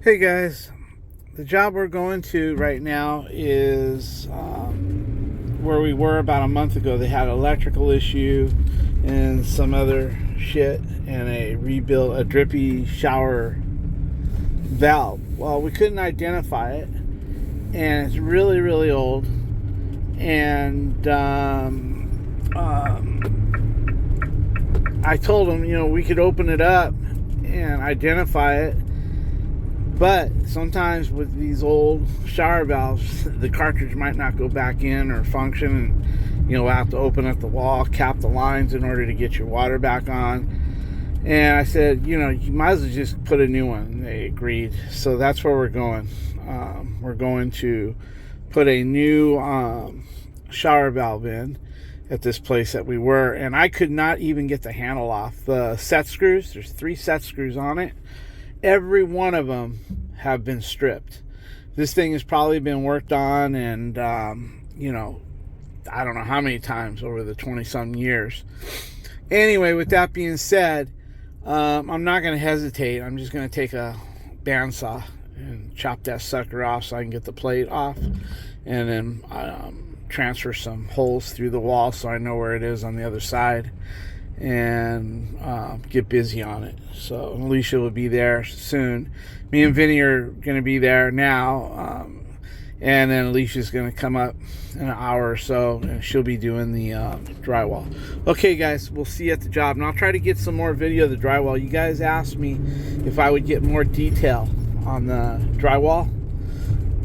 Hey guys, the job we're going to right now is where we were about a month ago. They had an electrical issue and some other shit, and a drippy shower valve. Well, we couldn't identify it, and it's really, really old. And I told them, we could open it up and identify it. But sometimes with these old shower valves, the cartridge might not go back in or function, and we'll have to open up the wall, cap the lines in order to get your water back on. And I said, you might as well just put a new one. And they agreed. So that's where we're going. We're going to put a new shower valve in at this place that we were. And I could not even get the handle off. The set screws, there's 3 set screws on it. Every one of them have been stripped. This thing has probably been worked on, and I don't know how many times over the 20-some years. Anyway, with that being said, I'm not going to hesitate. I'm just going to take a bandsaw and chop that sucker off so I can get the plate off, and then transfer some holes through the wall so I know where it is on the other side, and get busy on it. So Alicia will be there soon. Me and Vinny are going to be there now, and then Alicia's going to come up in an hour or so, and she'll be doing the drywall. Okay guys, we'll see you at the job, and I'll try to get some more video of the drywall. You guys asked me if I would get more detail on the drywall,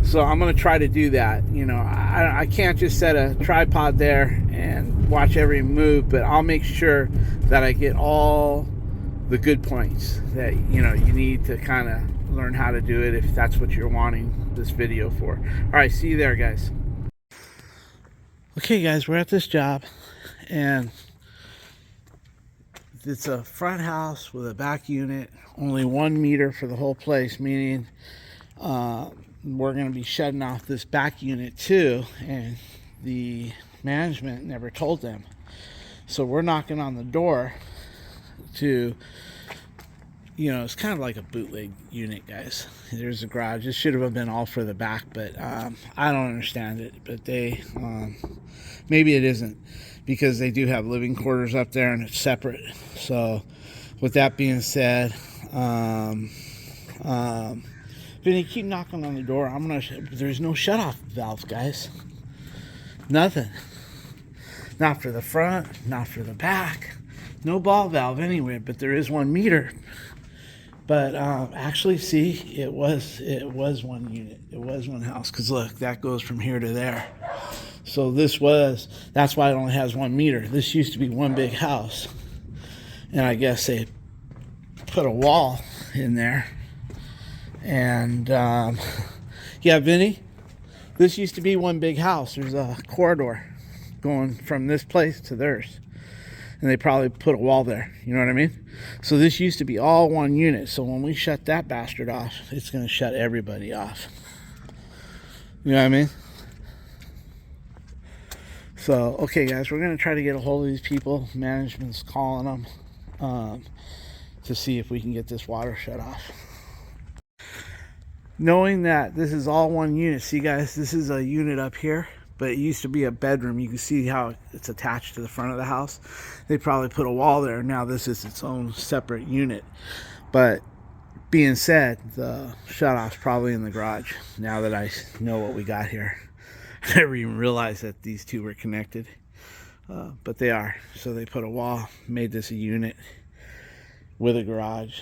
so I'm going to try to do that. I can't just set a tripod there and watch every move, but I'll make sure that I get all the good points that you need to kind of learn how to do it, if that's what you're wanting this video for. All right, see you there, guys. Okay guys, we're at this job, and it's a front house with a back unit, only 1 meter for the whole place, meaning we're going to be shutting off this back unit too, and the management never told them. So we're knocking on the door to, it's kind of like a bootleg unit, guys. There's a garage. This should have been all for the back, but I don't understand it. But they, maybe it isn't, because they do have living quarters up there and it's separate. So with that being said, Vinny, keep knocking on the door. There's no shut-off valve, guys. Nothing. Not for the front, not for the back. No ball valve anywhere, but there is 1 meter. But actually, see, it was 1 unit. It was 1 house. Because look, that goes from here to there. So that's why it only has 1 meter. This used to be 1 big house. And I guess they put a wall in there. And yeah, Vinny, this used to be 1 big house. There's a corridor going from this place to theirs, and they probably put a wall there, you know what I mean? So this used to be all 1 unit. So when we shut that bastard off, it's going to shut everybody off, you know what I mean? So okay guys, we're going to try to get a hold of these people. Management's calling them to see if we can get this water shut off. Knowing that this is all 1 unit. See guys, this is a unit up here, but it used to be a bedroom. You can see how it's attached to the front of the house. They probably put a wall there. Now this is its own separate unit. But being said, the shut-off's probably in the garage, now that I know what we got here. I never even realized that these two were connected, but they are. So they put a wall, made this a unit with a garage.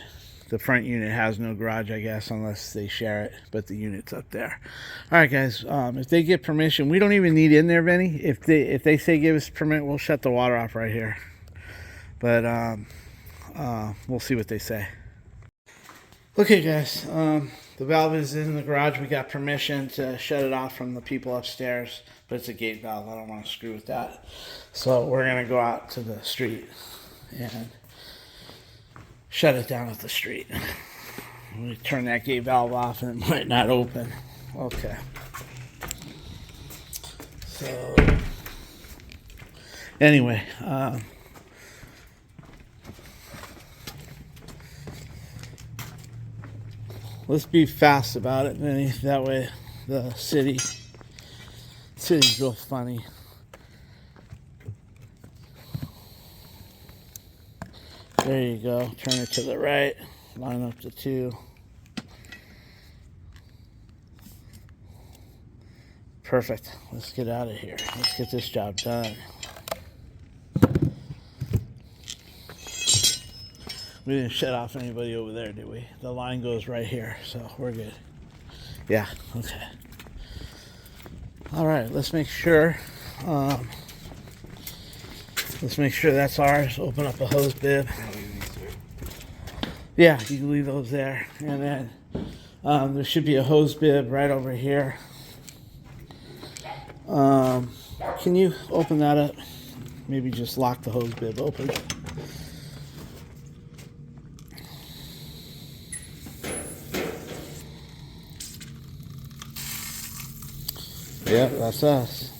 The front unit has no garage, I guess, unless they share it, but the unit's up there. All right, guys, if they get permission, we don't even need in there, Vinny. If they say give us permit, we'll shut the water off right here. But we'll see what they say. Okay, guys, the valve is in the garage. We got permission to shut it off from the people upstairs, but it's a gate valve. I don't want to screw with that. So we're going to go out to the street and shut it down at the street. We turn that gate valve off and it might not open. Okay. So anyway, let's be fast about it, Vinny. That way the city's real funny. There you go. Turn it to the right. Line up the two. Perfect. Let's get out of here. Let's get this job done. We didn't shut off anybody over there, did we? The line goes right here, so we're good. Yeah, okay. All right, let's make sure. Let's make sure that's ours. Open up a hose bib. Yeah, you can leave those there. And then there should be a hose bib right over here. Can you open that up? Maybe just lock the hose bib open. Yep, that's us.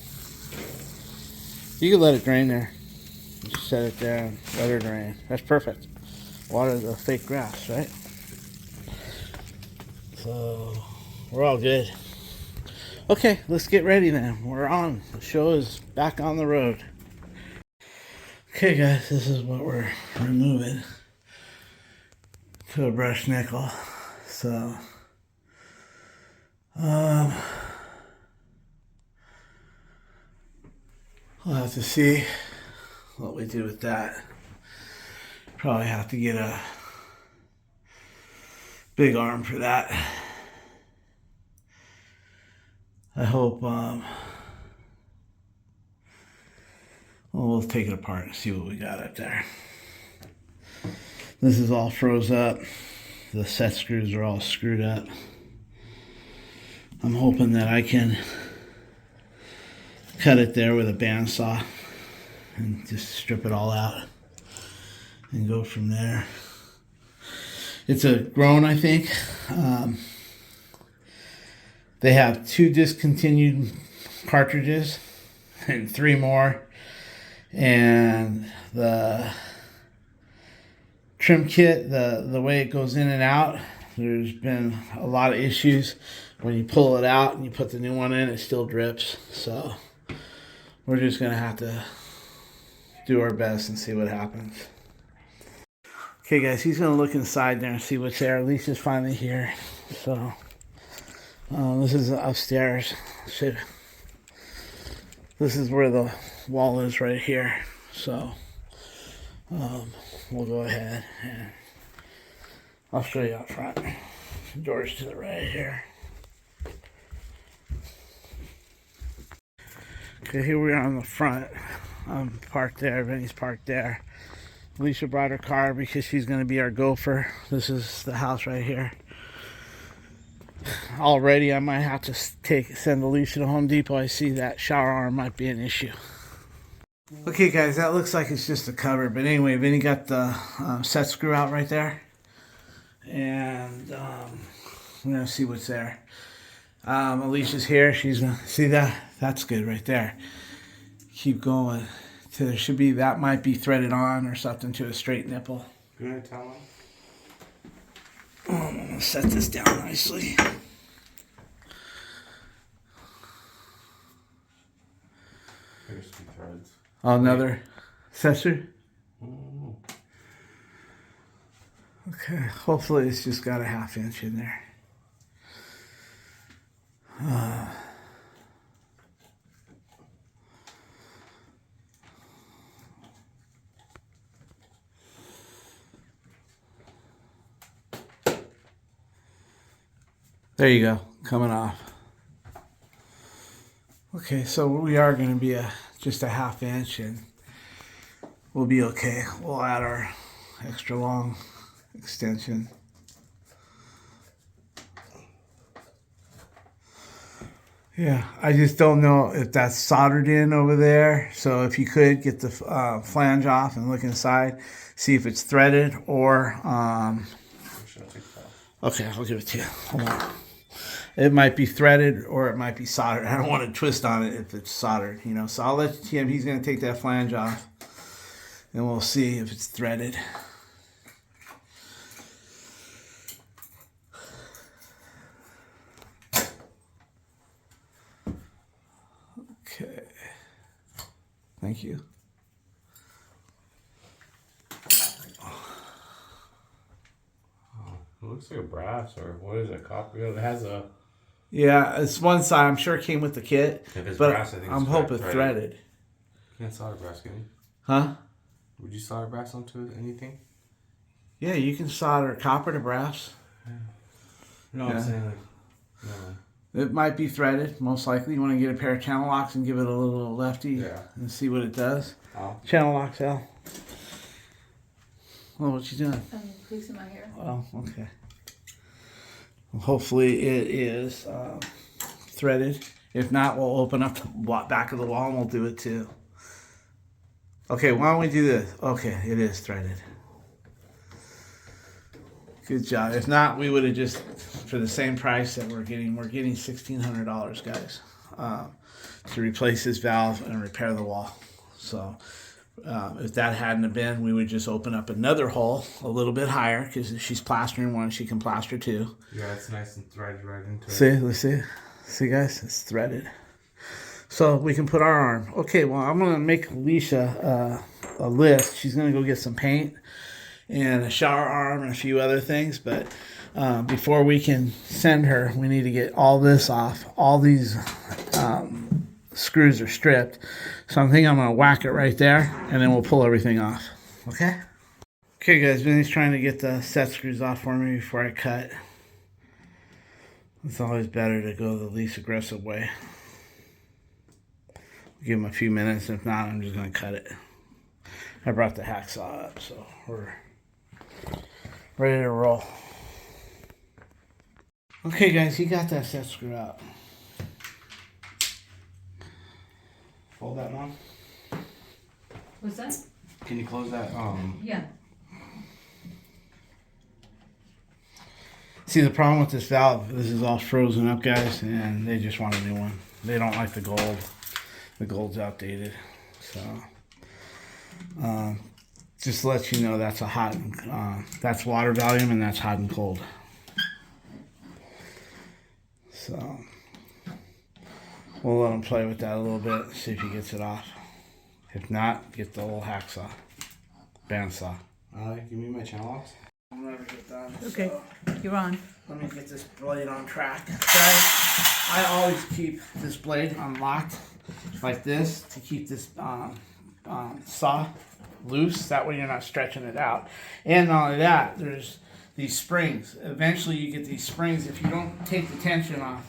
You can let it drain there. Just set it there and let her drain. That's perfect. Water the fake grass, right? So we're all good. Okay, let's get ready then. We're on. The show is back on the road. Okay guys, this is what we're removing to a brush nickel. So we'll have to see what we do with that. Probably have to get a big arm for that. I hope we'll take it apart and see what we got up there. This is all froze up. The set screws are all screwed up. I'm hoping that I can cut it there with a bandsaw and just strip it all out and go from there. It's a groan, I think. They have 2 discontinued cartridges and 3 more. And the trim kit, the way it goes in and out, there's been a lot of issues. When you pull it out and you put the new one in, it still drips. So we're just gonna have to do our best and see what happens. Okay guys, he's gonna look inside there and see what's there. Lisa's finally here. So this is upstairs. This is where the wall is right here. So we'll go ahead and I'll show you up front. The door's to the right here. Okay, here we are on the front. I'm parked there. Vinny's parked there. Alicia brought her car because she's going to be our gopher. This is the house right here. Already, I might have to send Alicia to Home Depot. I see that shower arm might be an issue. Okay, guys, that looks like it's just a cover. But anyway, Vinny got the set screw out right there. And I'm going to see what's there. Alicia's here. She's going to see that. That's good right there. Keep going. So there should be, that might be threaded on or something to a straight nipple. You want to tell him? I'm going to set this down nicely. There's 2 threads. Another sensor? Okay, hopefully it's just got a 1/2 inch in there. There you go, coming off. Okay, so we are going to be just a 1/2 inch and we'll be okay. We'll add our extra long extension. Yeah, I just don't know if that's soldered in over there. So if you could get the flange off and look inside, see if it's threaded or... Okay, I'll give it to you. Hold on. It might be threaded or it might be soldered. I don't want to twist on it if it's soldered, you know. So I'll let him, he's going to take that flange off and we'll see if it's threaded. Thank you. It looks like a brass or what is it? Copper? It has a. Yeah, it's one side. I'm sure it came with the kit. If it's but brass, I think I'm it's hoping threaded. threaded. You can't solder brass, can you? Huh? Would you solder brass onto anything? Yeah, you can solder copper to brass. No, Yeah. I'm saying like. No. It might be threaded, most likely. You want to get a pair of channel locks and give it a little lefty Yeah. and see what it does. Oh. Channel locks, Al. Well, what you doing? I'm fixing my hair. Oh, okay. Well, hopefully it is threaded. If not, we'll open up the back of the wall and we'll do it too. Okay, why don't we do this? Okay, it is threaded. Good job. If not, we would have just, for the same price that we're getting $1,600, guys, to replace this valve and repair the wall. So if that hadn't have been, we would just open up another hole a little bit higher, because if she's plastering one, she can plaster two. Yeah, it's nice and threaded right into it. See, let's see. See, guys, it's threaded. So we can put our arm. Okay, well, I'm going to make Alicia a list. She's going to go get some paint and a shower arm and a few other things. But before we can send her, we need to get all this off. All these screws are stripped. So I'm thinking I'm going to whack it right there, and then we'll pull everything off. Okay? Okay, guys, Vinny's trying to get the set screws off for me before I cut. It's always better to go the least aggressive way. Give him a few minutes. If not, I'm just going to cut it. I brought the hacksaw up, so we're ready to roll. Okay, guys, he got that set screw out. Hold that one. What's that? Can you close that? Yeah. See, the problem with this valve, this is all frozen up, guys, and they just want a new one. They don't like the gold. The gold's outdated. So, just to let you know, that's a hot, that's water volume, and that's hot and cold. So, we'll let him play with that a little bit, see if he gets it off. If not, get the little hacksaw, bandsaw. Give me my channel locks. I'll never get done. Okay, So, you're on. let me get this blade on track. Guys, I always keep this blade unlocked like this to keep this saw loose. That way you're not stretching it out. And not only that, there's these springs. Eventually you get these springs. If you don't take the tension off,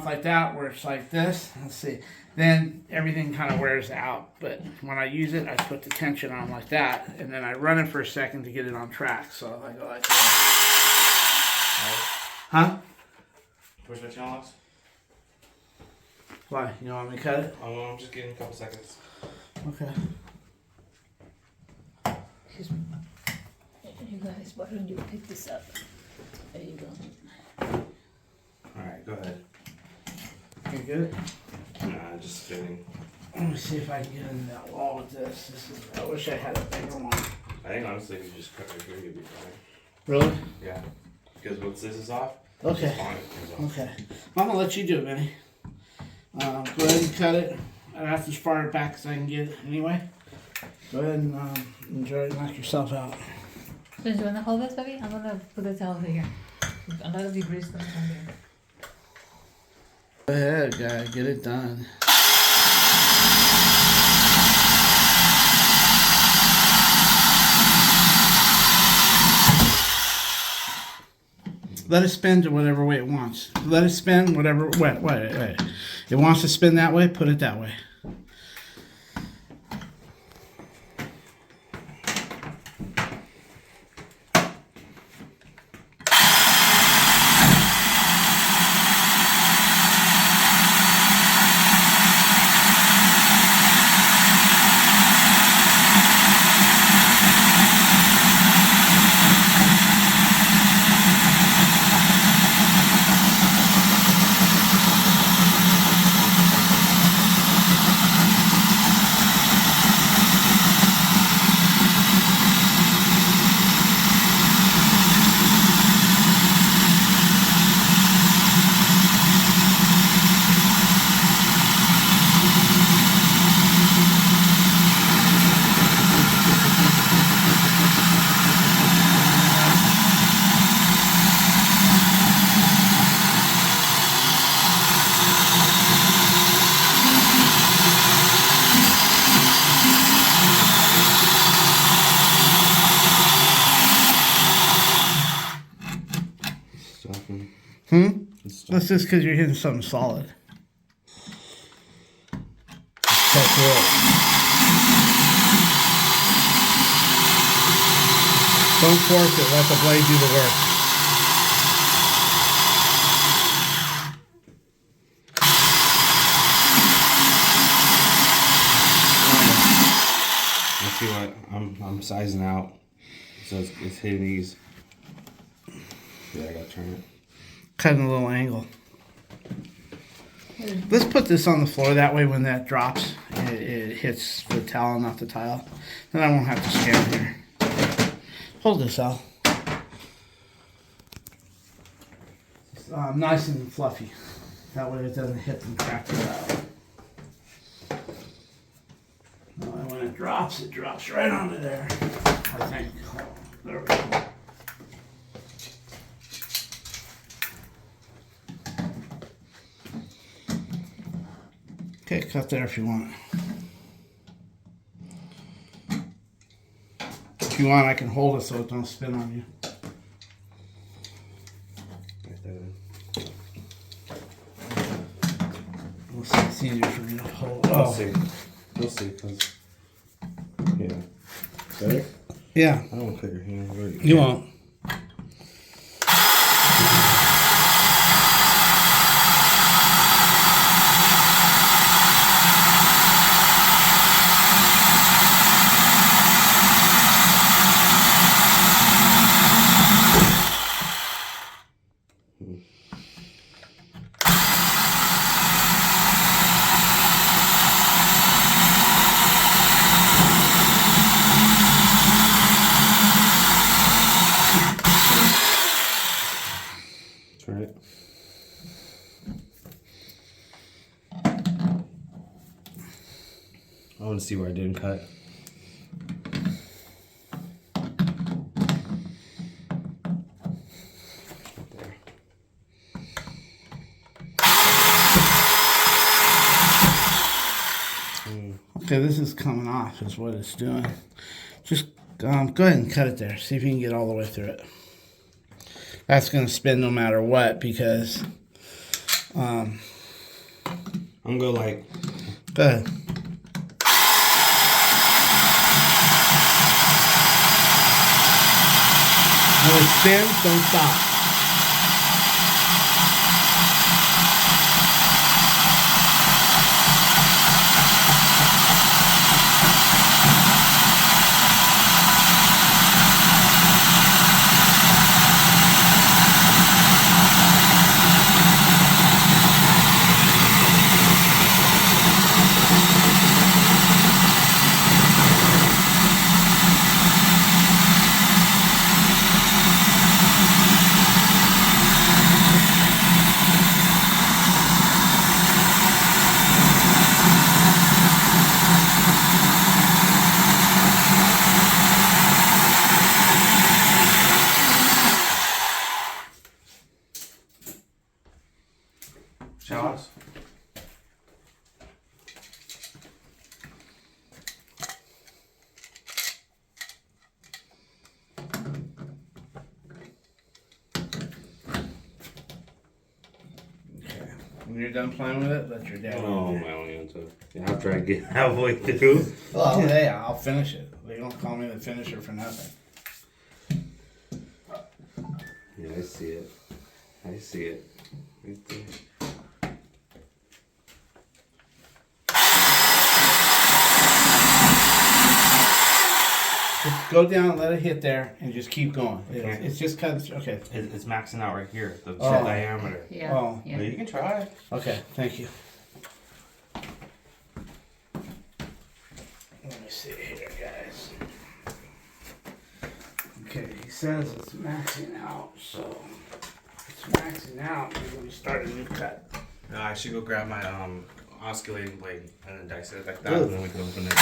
like that, where it's like this, let's see, then everything kind of wears out. But when I use it, I put the tension on like that, and then I run it for a second to get it on track. So I go like that. Huh? Push my channel locks. Why? You don't want me to cut it? I'm just getting a couple seconds. Okay. Excuse me. You guys, why don't you pick this up? There you go. Alright, go ahead. You good? Nah, just kidding. Let me see if I can get in that wall with this. I wish I had a bigger one. I think honestly, if you just cut right here, you'll be fine. Really? Yeah. Because once this is off, Okay. it's fine. It comes off. Okay. I'm gonna let you do it, Vinny. Go ahead and cut it. That's as far back as I can get it anyway. Go ahead and enjoy it. Knock yourself out. Don't you want to hold this, baby? I'm gonna put the towel over here. A lot of debris coming from here. Go ahead, guy. Get it done. Let it spin to whatever way it wants. Let it spin whatever. Wait. It wants to spin that way. Put it that way. soften. That's just because you're hitting something solid. Cut through it. Don't force it. Let the blade do the work. Let's see what I'm sizing out. So it's hitting these. Yeah, I gotta turn it. Cutting a little angle. Let's put this on the floor. That way when that drops, it hits the towel, not the tile. Then I won't have to stand here. Hold this, Al. Nice and fluffy. That way it doesn't hit and crack the tile. And when it drops right onto there. I think. Oh, there we go. Okay, cut there if you want. If you want, I can hold it so it don't spin on you. We'll see, it's easier for me to hold. We'll see. We'll see, cause yeah. Better? Yeah. I don't want to cut your hand. You won't. Turn it. I want to see where I didn't cut. There. Okay, this is coming off is what it's doing. Just go ahead and cut it there. See if you can get all the way through it. That's going to spin no matter what because... I'm going to like... Go ahead. When it spins, don't stop. Showers? When you're done playing with it, let your dad Oh, do my own answer. After I get halfway through. Well, yeah, I'll finish it. They don't call me the finisher for nothing. Yeah, I see it. I see it. Right there. Just go down, let it hit there, and just keep going. Okay. It's just kind of, okay. It's maxing out right here, the Oh. diameter. Yeah. Oh. Yeah. But you can try. Okay, thank you. Let me see here, guys. Okay, he says it's maxing out, so if it's maxing out, we're going to start a new cut. No, I should go grab my oscillating blade and then dice it like that, Good. and then we can open it.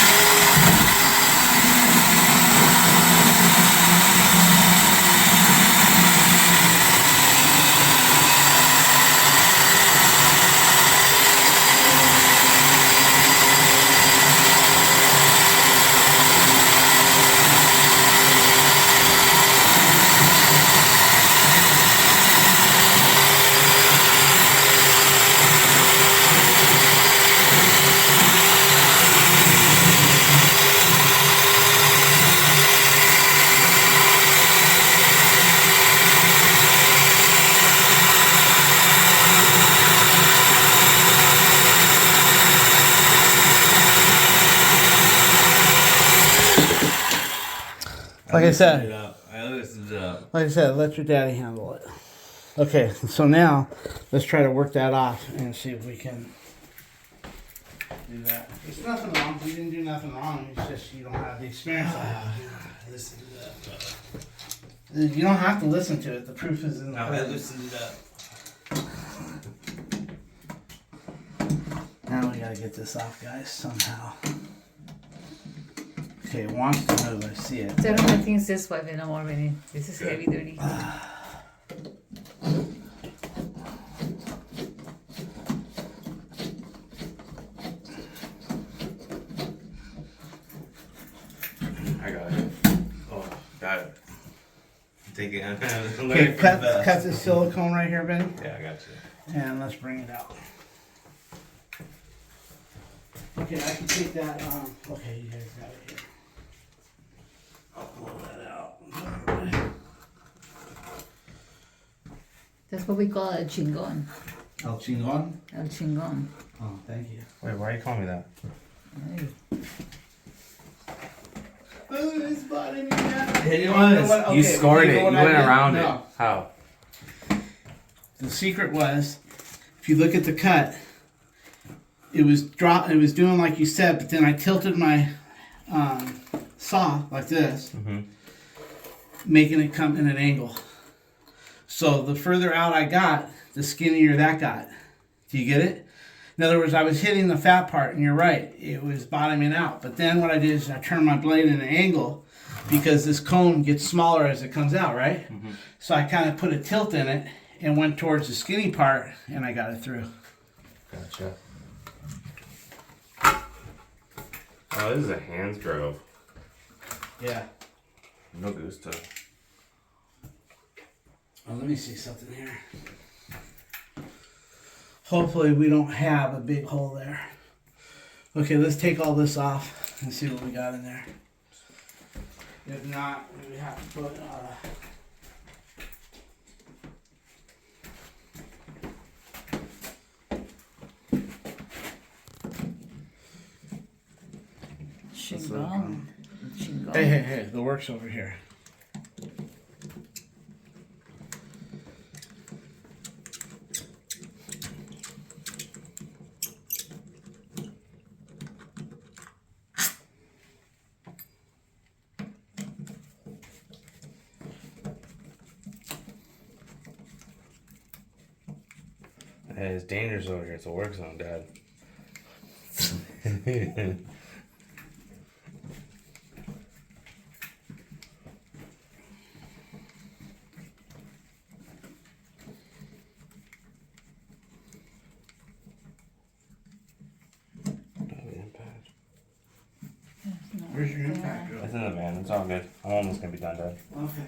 Like I said. I loosened it up. Like I said, let your daddy handle it. Okay, so now let's try to work that off and see if we can do that. There's nothing wrong. You didn't do nothing wrong. It's just you don't have the experience. Listen to that. You don't have to listen to it. The proof is in the I pudding. loosened it up. Now we gotta get this off, guys, somehow. Okay, it wants to move. I see it. So I don't think it's this way, but no more really. This is heavy duty. I got it. Oh, got it. Take it. Okay, cut this silicone right here, Benny, Yeah, I got you. and let's bring it out. Okay, I can take that. Okay, you guys got it here. I'll blow that out. That's what we call a chingon. El Chingon? El chingon. Oh, thank you. Wait, why are you calling me that? Hey. Oh, it's bothering me now. It was. was. You scored it. You went around it. How? The secret was, if you look at the cut, it was doing like you said, but then I tilted my saw like this, making it come in an angle. So the further out I got, the skinnier that got. Do you get it? In other words, I was hitting the fat part, and you're right, it was bottoming out. But then what I did is I turned my blade in an angle because this cone gets smaller as it comes out, right? So I kind of put a tilt in it and went towards the skinny part, and I got it through. Gotcha. Oh, this is a hand drove. Yeah. No gusto. Oh, let me see something here. Hopefully we don't have a big hole there. Okay, let's take all this off and see what we got in there. If not, we have to put Chingon. Chingon. Hey, the work's over here. Hey, it's dangerous over here. It's a work zone, Dad. Where's your impact drill? It's in the van. It's all good. I'm almost gonna be done, Dad. Okay.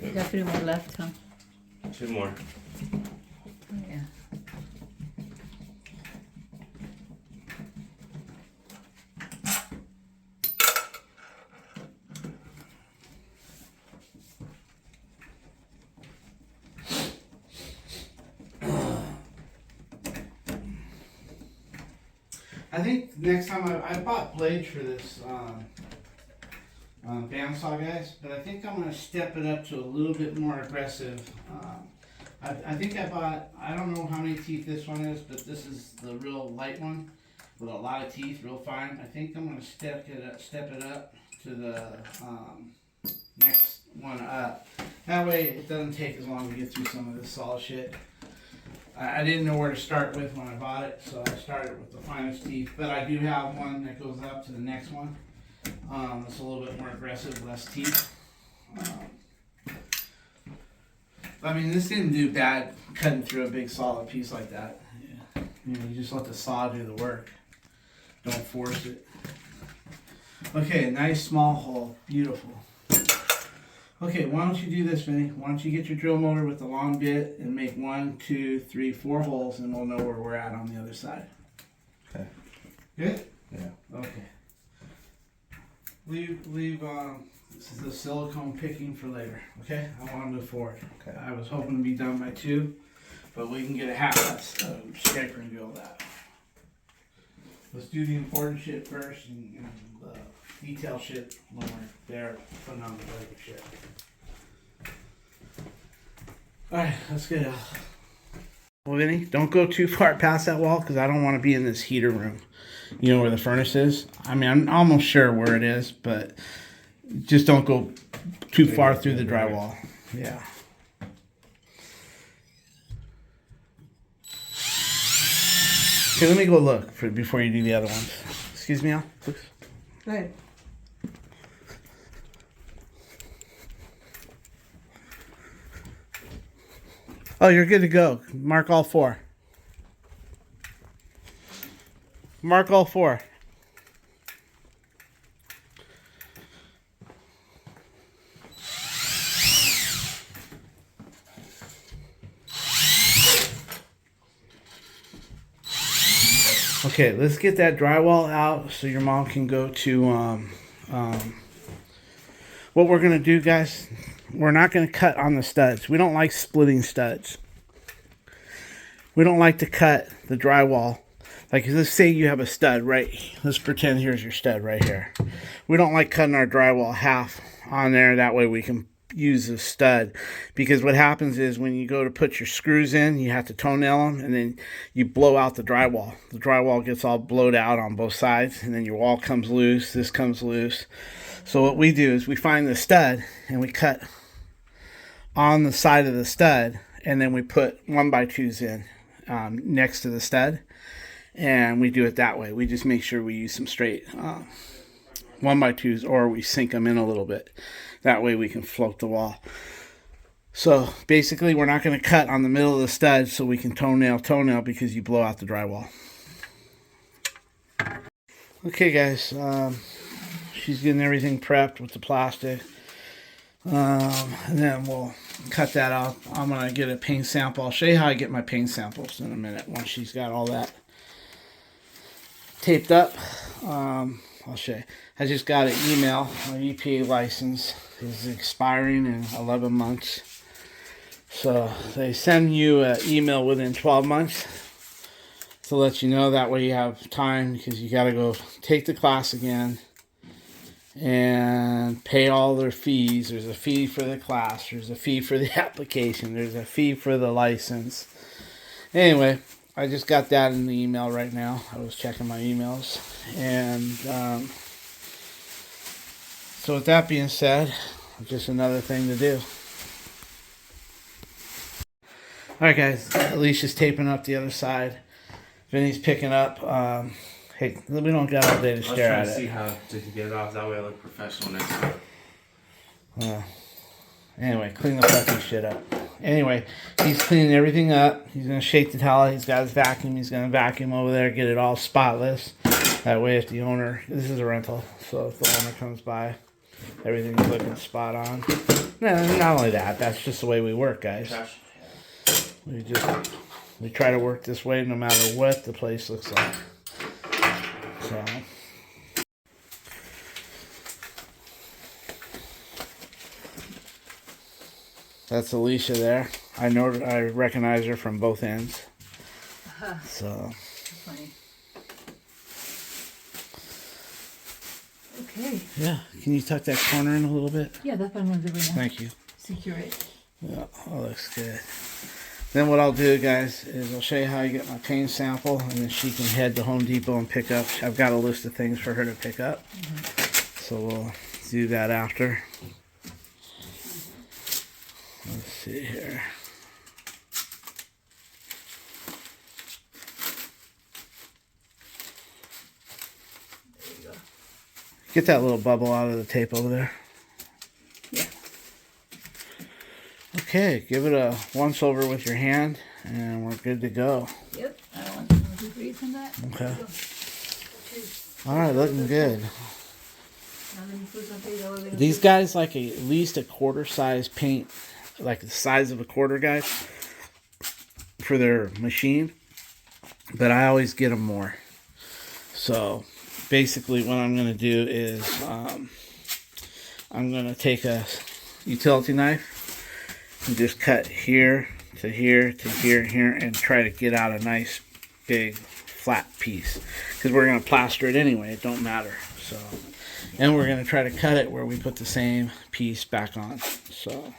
You got 3 more left, huh? 2 more. Yeah. I think next time I bought blades for this bandsaw, guys, but I think I'm going to step it up to a little bit more aggressive. I think I bought, I don't know how many teeth this one is, but this is the real light one with a lot of teeth, real fine. I think I'm going to step it up to the next one up. That way it doesn't take as long to get through some of this solid shit. I didn't know where to start with when I bought it, so I started with the finest teeth. But I do have one that goes up to the next one. It's a little bit more aggressive, less teeth. I mean, this didn't do bad cutting through a big solid piece like that. Yeah. You just let the saw do the work. Don't force it. Okay, nice small hole. Beautiful. Okay, why don't you do this, Vinny? Why don't you get your drill motor with the long bit and make 1, 2, 3, 4 holes, and we'll know where we're at on the other side. Okay. Good? Yeah. Okay. Leave this is the silicone picking for later, okay? I want to move forward. Okay. I was hoping to be done by 2, but we can get a half scraper and do all that. Let's do the important shit first and detail shit when we're there putting on the blanket shit. Alright, let's get out. Well, Vinny, don't go too far past that wall because I don't want to be in this heater room. You know where the furnace is? I mean, I'm almost sure where it is, but just don't go too far through the drywall. Yeah. Okay, let me go look before you do the other ones. Excuse me, Al, please. Go ahead. Oh, you're good to go. Mark all 4. Mark all 4. Okay, let's get that drywall out so your mom can go to, what we're going to do, guys, we're not going to cut on the studs. We don't like splitting studs. We don't like to cut the drywall. Like, let's say you have a stud, right? Let's pretend here's your stud right here. We don't like cutting our drywall half on there. That way we can use the stud, because what happens is when you go to put your screws in, you have to toenail them, and then you blow out the drywall. The drywall gets all blowed out on both sides, and then your wall comes loose, this comes loose. So what we do is we find the stud and we cut on the side of the stud, and then we put 1x2s in next to the stud, and we do it that way. We just make sure we use some straight 1x2s, or we sink them in a little bit. That way we can float the wall. So basically we're not going to cut on the middle of the stud so we can toenail because you blow out the drywall. Okay guys, she's getting everything prepped with the plastic. And then we'll cut that out. I'm going to get a paint sample. I'll show you how I get my paint samples in a minute once she's got all that taped up. I'll show you. I just got an email. My EPA license is expiring in 11 months. So they send you an email within 12 months to let you know. That way you have time, because you got to go take the class again and pay all their fees. There's a fee for the class. There's a fee for the application. There's a fee for the license. Anyway, I just got that in the email right now. I was checking my emails. And so with that being said, just another thing to do. Alright guys, Alicia's taping up the other side. Vinny's picking up. Hey, we don't got all day to stare at it. I was trying to see how to get it off. That way I look professional next time. Anyway, clean the fucking shit up. Anyway, he's cleaning everything up. He's going to shake the towel. He's got his vacuum. He's going to vacuum over there, get it all spotless. That way if the owner, this is a rental, so if the owner comes by, everything's looking spot on. No, not only that, that's just the way we work, guys. We try to work this way no matter what the place looks like. So that's Alicia there. I recognize her from both ends. So Funny. Okay. Yeah, can you tuck that corner in a little bit? Yeah, that's what I'm going to do right now. Thank you. Secure it. Yeah, that looks good. Then what I'll do, guys, is I'll show you how I get my paint sample, and then she can head to Home Depot and pick up. I've got a list of things for her to pick up. So we'll do that after. Let's see here. Get that little bubble out of the tape over there. Yeah. Okay, give it a once over with your hand, and we're good to go. Yep. I don't want to breathe from that. Okay. Alright, looking good. These guys like at least a quarter size paint, like the size of a quarter, guys, for their machine. But I always get them more. So basically what I'm going to do is I'm going to take a utility knife and just cut here to here to here and here, and try to get out a nice big flat piece, because we're going to plaster it anyway. It don't matter. So And we're going to try to cut it where we put the same piece back on. So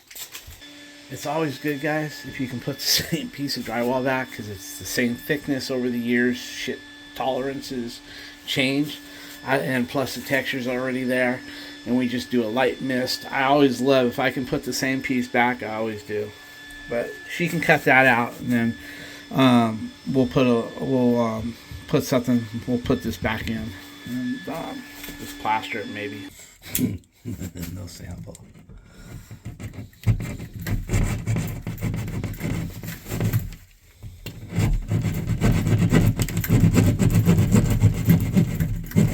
it's always good, guys, if you can put the same piece of drywall back, because it's the same thickness over the years. Shit tolerances change, and plus the texture's already there, and we just do a light mist. I always love, if I can put the same piece back, I always do. But she can cut that out, and then we'll put this back in, and just plaster it maybe. No sample.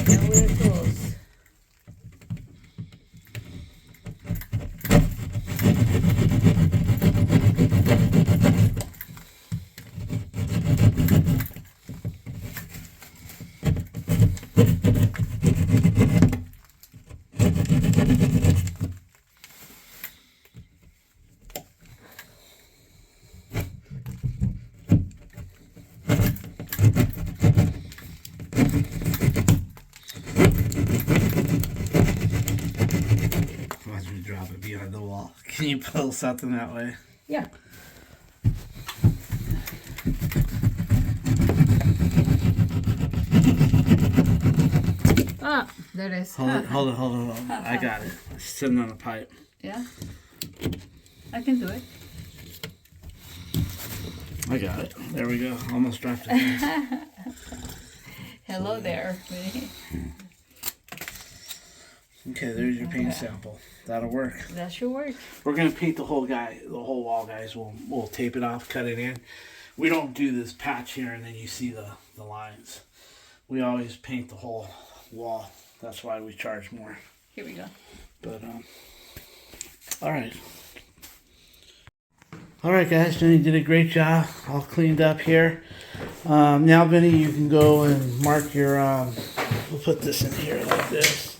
Now we're close. Watch me drop it behind the wall. Can you pull something that way? Yeah. Ah, there it is. Hold it. I got it. It's sitting on a pipe. Yeah. I can do it. I got it. There we go. Almost dropped it. Hello there. Okay, there's your paint sample. That'll work. That should work. We're gonna paint the whole wall, guys. We'll tape it off, cut it in. We don't do this patch here and then you see the lines. We always paint the whole wall. That's why we charge more. Here we go. But all right. All right, guys. Jenny did a great job. All cleaned up here. Now, Vinny, you can go and mark your. We'll put this in here like this.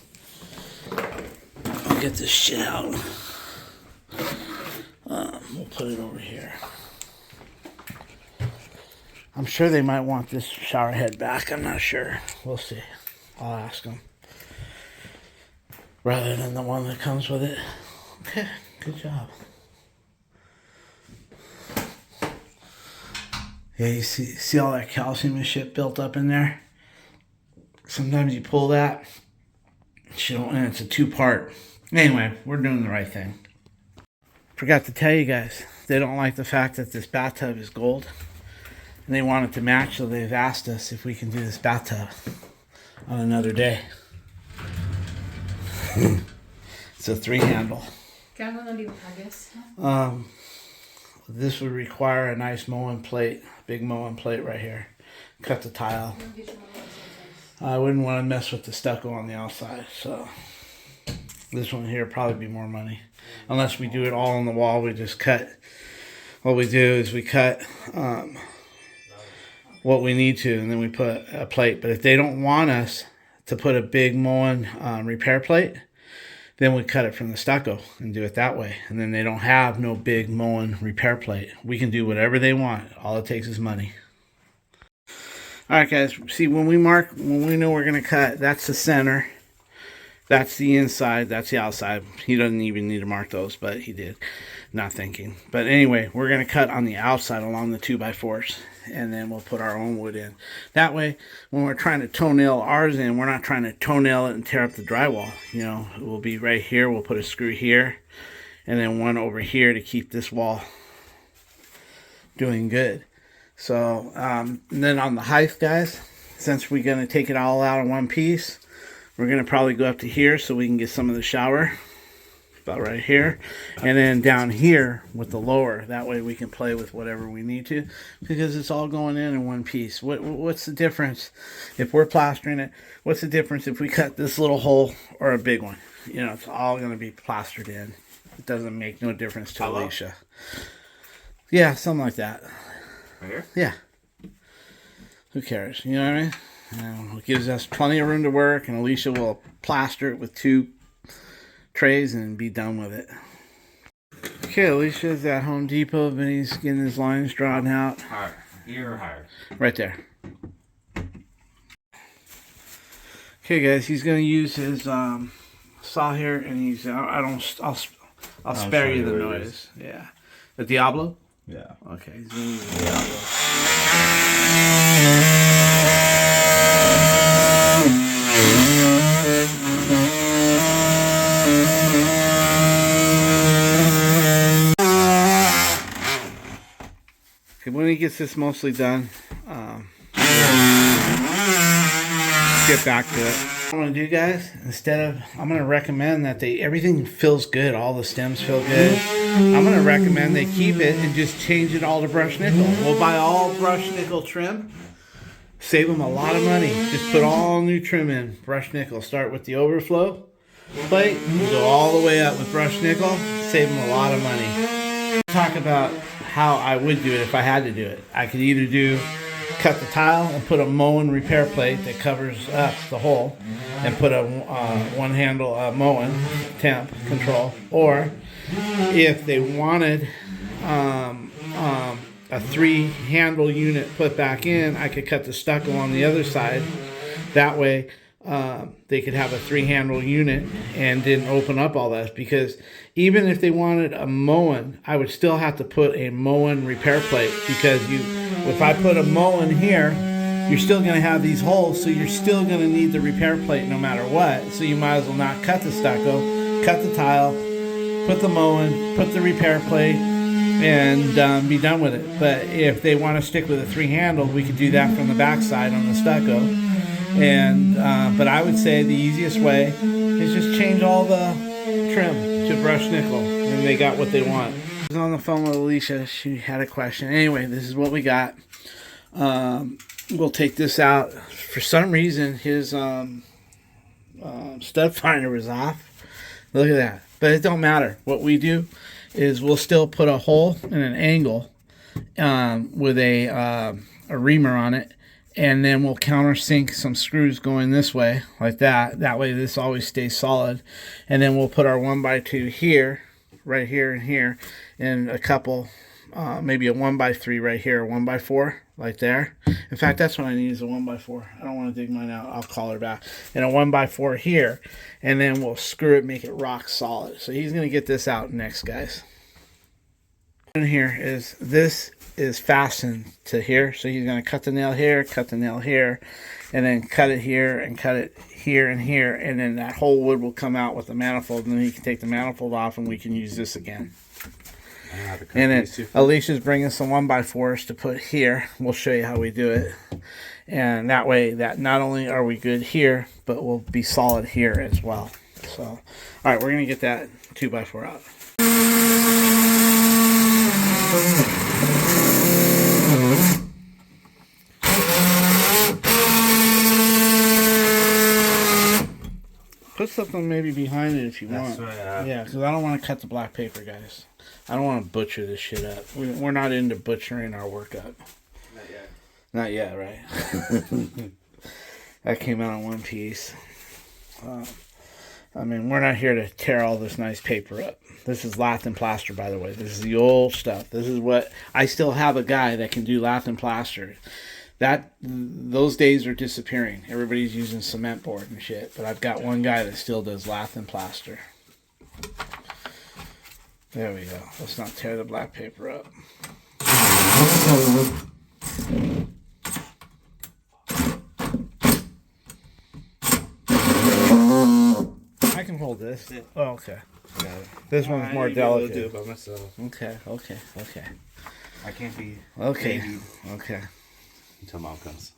I'll get this shit out. We'll put it over here. I'm sure they might want this shower head back. I'm not sure. We'll see. I'll ask them. Rather than the one that comes with it. Okay, good job. Yeah, you see all that calcium and shit built up in there? Sometimes you pull that, and it's a two-part. Anyway, we're doing the right thing. Forgot to tell you guys, they don't like the fact that this bathtub is gold. And they want it to match, so they've asked us if we can do this bathtub on another day. It's a 3-handle. This would require a nice Moen plate, big Moen plate right here. Cut the tile. I wouldn't want to mess with the stucco on the outside, so this one here would probably be more money. Unless we do it all on the wall, we just cut. What we do is we cut what we need to, and then we put a plate. But if they don't want us to put a big Moen repair plate, then we cut it from the stucco and do it that way. And then they don't have no big Moen repair plate. We can do whatever they want. All it takes is money. All right, guys. See, when we know we're going to cut, that's the center. That's the inside. That's the outside. He doesn't even need to mark those, but he did. Not thinking. But anyway, we're going to cut on the outside along the 2x4s. And then we'll put our own wood in. That way, when we're trying to toenail ours in, we're not trying to toenail it and tear up the drywall. You know, it will be right here. We'll put a screw here. And then one over here to keep this wall doing good. So, and then on the height, guys, since we're going to take it all out in one piece, we're going to probably go up to here so we can get some of the shower. About right here, and then down here with the lower. That way we can play with whatever we need to, because it's all going in one piece. What's the difference if we're plastering it? What's the difference if we cut this little hole or a big one? You know, it's all going to be plastered in. It doesn't make no difference to Alicia. Yeah, something like that. Right here? Yeah. Who cares? You know what I mean? It gives us plenty of room to work, and Alicia will plaster it with 2 trays and be done with it. Okay, Alicia's at Home Depot. Vinny's getting his lines drawn out. Higher. Here or higher? Right there. Okay, guys, he's going to use his saw here, and he's I'll spare you the noise. Yeah, the Diablo. Yeah. Okay, he's gonna use the Diablo. Okay, when he gets this mostly done, get back to it. What I'm gonna do, guys, I'm gonna recommend that everything feels good, all the stems feel good. I'm gonna recommend they keep it and just change it all to brushed nickel. We'll buy all brushed nickel trim, save them a lot of money. Just put all new trim in, brushed nickel. Start with the overflow plate, go all the way up with brushed nickel, save them a lot of money. Talk about how I would do it if I had to do it. I could either cut the tile and put a Moen repair plate that covers up the hole and put a one handle Moen temp control, or if they wanted a 3-handle unit put back in, I could cut the stucco on the other side. That way they could have a 3-handle unit and didn't open up all that, because even if they wanted a Moen, I would still have to put a Moen repair plate, because if I put a Moen here, you're still going to have these holes, so you're still going to need the repair plate no matter what. So you might as well not cut the stucco, cut the tile, put the Moen, put the repair plate, and be done with it. But if they want to stick with a 3-handle, we could do that from the backside on the stucco. And but I would say the easiest way is just change all the trim to brushed nickel, and they got what they want. I was on the phone with Alicia. She had a question. Anyway, this is what we got. We'll take this out. For some reason, his stud finder was off. Look at that. But it don't matter. What we do is we'll still put a hole in an angle with a reamer on it, and then we'll countersink some screws going this way, like that. That way this always stays solid. And then we'll put our 1x2 here, right here and here, and a couple, maybe a 1x3 right here, a 1x4, like there. In fact, that's what I need, is a 1x4. I don't want to dig mine out. I'll call her back. And a 1x4 here, and then we'll screw it, make it rock solid. So he's going to get this out next, guys. In here is, this is fastened to here, so he's going to cut the nail here, cut the nail here, and then cut it here and cut it here and here, and then that whole wood will come out with the manifold, and then he can take the manifold off and we can use this again. And then Alicia's bringing some 1x4s to put here. We'll show you how we do it, and that way that not only are we good here, but we'll be solid here as well. So all right, we're going to get that 2x4 out. Put something maybe behind it if you want. Right, yeah, because I don't want to cut the black paper, guys. I don't want to butcher this shit up. We're not into butchering our work up. Not yet. Not yet, right? That came out in one piece. I mean, we're not here to tear all this nice paper up. This is lath and plaster, by the way. This is the old stuff. This is what I still have, a guy that can do lath and plaster. Those days are disappearing. Everybody's using cement board and shit, but I've got one guy that still does lath and plaster. There we go. Let's not tear the black paper up. I can hold this. Oh, okay. Got it. This one's more delicate. I'll do it by myself. Okay. I can't be babied. Okay. Until mom comes.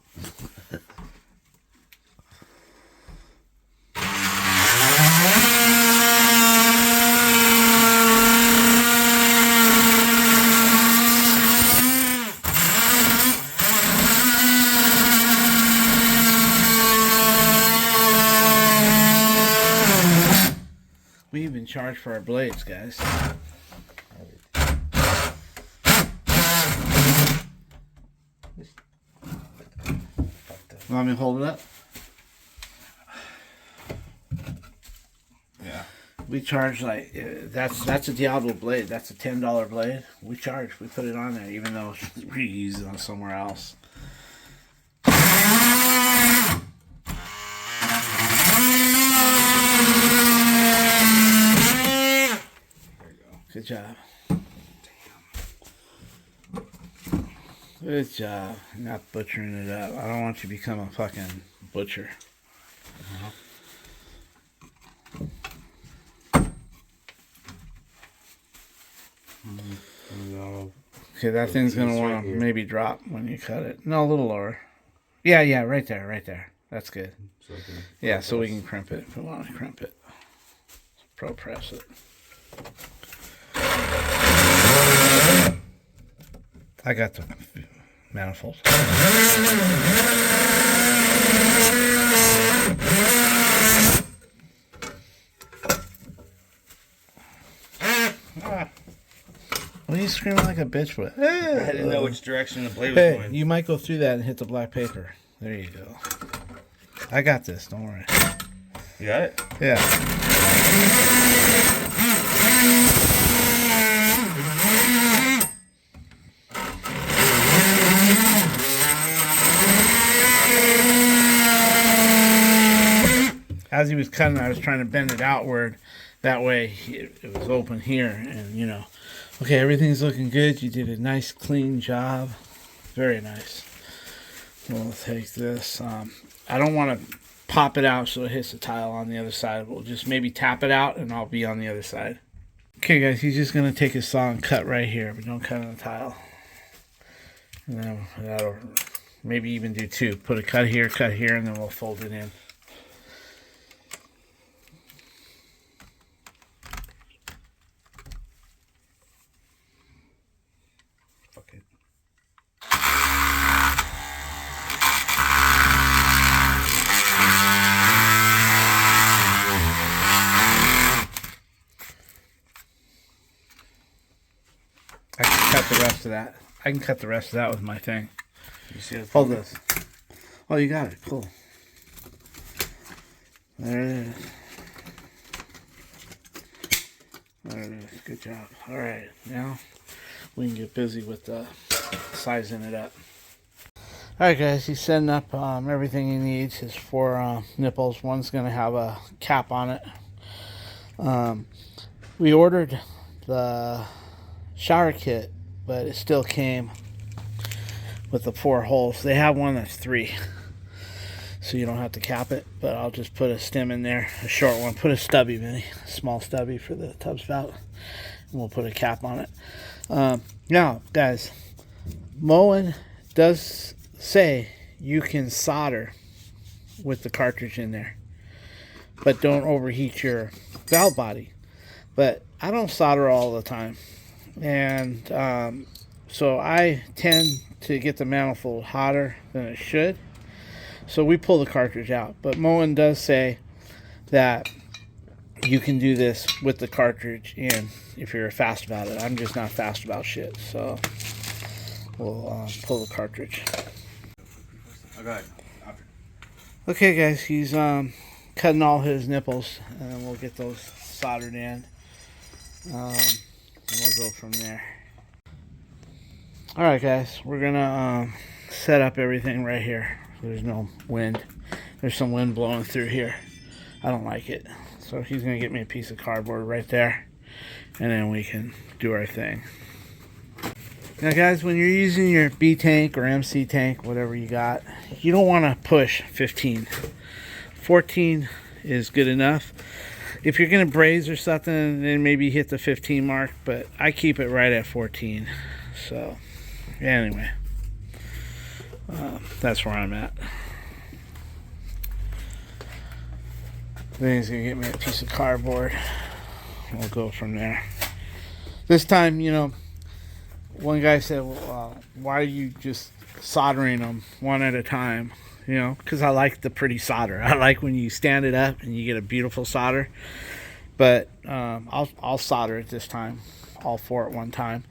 We even charge for our blades, guys. Want me to hold it up? Yeah. We charge like, that's a Diablo blade. That's a $10 blade. We put it on there, even though we use it on somewhere else. Good job. Good job. You're not butchering it up. I don't want you to become a fucking butcher. Okay, that thing's going to want to maybe drop when you cut it. No, a little lower. Yeah, right there. That's good. Yeah, so we can crimp it if we want to crimp it. Pro press it. I got the manifold. What are you screaming like a bitch for? I didn't know which direction the blade was going. You might go through that and hit the black paper. There you go. I got this, don't worry. You got it? Yeah. As he was cutting, I was trying to bend it outward. That way it was open here. And, you know, okay, everything's looking good. You did a nice, clean job. Very nice. We'll take this. I don't want to pop it out so it hits the tile on the other side. We'll just maybe tap it out and I'll be on the other side. Okay, guys, he's just going to take his saw and cut right here, but don't cut on the tile. And then that'll maybe even do two. Put a cut here, and then we'll fold it in. I can cut the rest of that with my thing. You see it? Hold this. Oh, you got it. Cool. There it is. There it is. Good job. All right. Now we can get busy with sizing it up. All right, guys. He's setting up everything he needs. His 4 nipples. One's going to have a cap on it. We ordered the shower kit, but it still came with the 4 holes. They have one that's 3, so you don't have to cap it, but I'll just put a stem in there, a short one. Put a stubby, Vinny, a small stubby for the tub spout, and we'll put a cap on it. Now, guys, Moen does say you can solder with the cartridge in there, but don't overheat your valve body. But I don't solder all the time. And so I tend to get the manifold hotter than it should. So we pull the cartridge out. But Moen does say that you can do this with the cartridge in if you're fast about it. I'm just not fast about shit. So we'll pull the cartridge. Okay. Okay, guys. He's cutting all his nipples. And then we'll get those soldered in. And we'll go from there. Alright, guys, we're gonna set up everything right here so there's no wind. There's some wind blowing through here. I don't like it. So he's gonna get me a piece of cardboard right there, and then we can do our thing. Now, guys, when you're using your B tank or MC tank, whatever you got, you don't want to push 15. 14 is good enough. If you're going to braze or something, then maybe hit the 15 mark, but I keep it right at 14. So, anyway, that's where I'm at. Then he's going to get me a piece of cardboard. We'll go from there. This time, you know, one guy said, well, why are you just soldering them one at a time? You know, because I like the pretty solder. I like when you stand it up and you get a beautiful solder. But I'll solder it this time, all 4 at one time.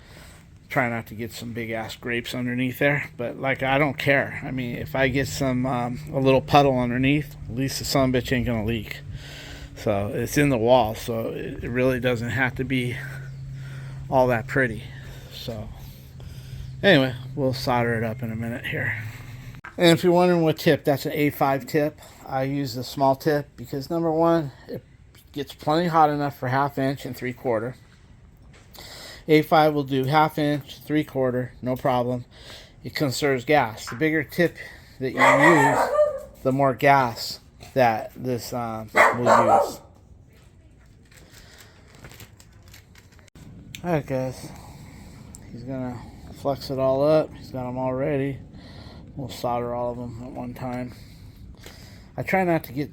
Try not to get some big ass grapes underneath there. But like, I don't care. I mean, if I get some a little puddle underneath, at least the son of a bitch ain't gonna leak. So it's in the wall, so it really doesn't have to be all that pretty. So anyway, we'll solder it up in a minute here. And if you're wondering what tip, that's an A5 tip. I use the small tip because, number one, it gets plenty hot enough for 1/2 inch and 3/4. A5 will do 1/2 inch, 3/4, no problem. It conserves gas. The bigger tip that you use, the more gas that this will use. Alright guys, he's gonna flex it all up. He's got them all ready. We'll solder all of them at one time. I try not to get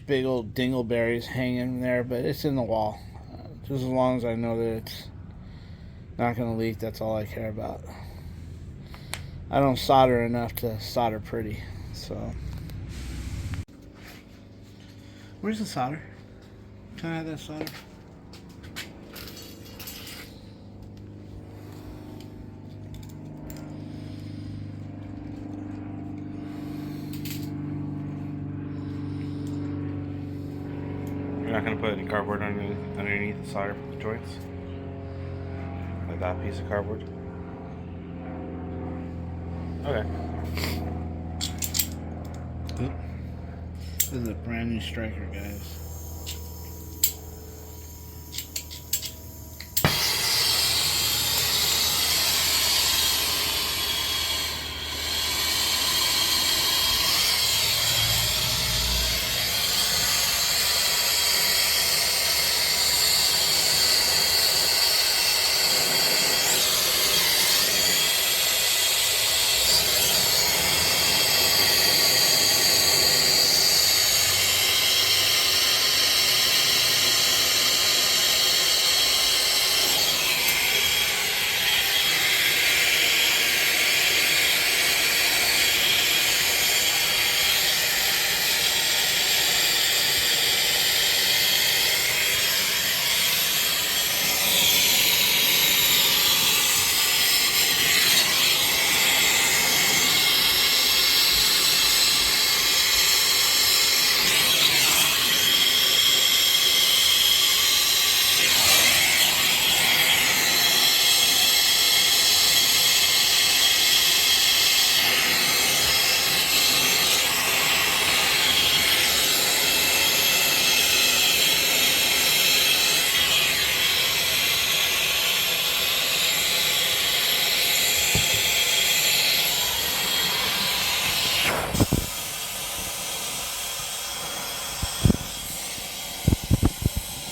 big old dingleberries hanging there, but it's in the wall. Just as long as I know that it's not going to leak, that's all I care about. I don't solder enough to solder pretty, so. Where's the solder? Can I have that solder? You're not gonna put any cardboard underneath the solder joints? Like that piece of cardboard? Okay. This is a brand new striker, guys.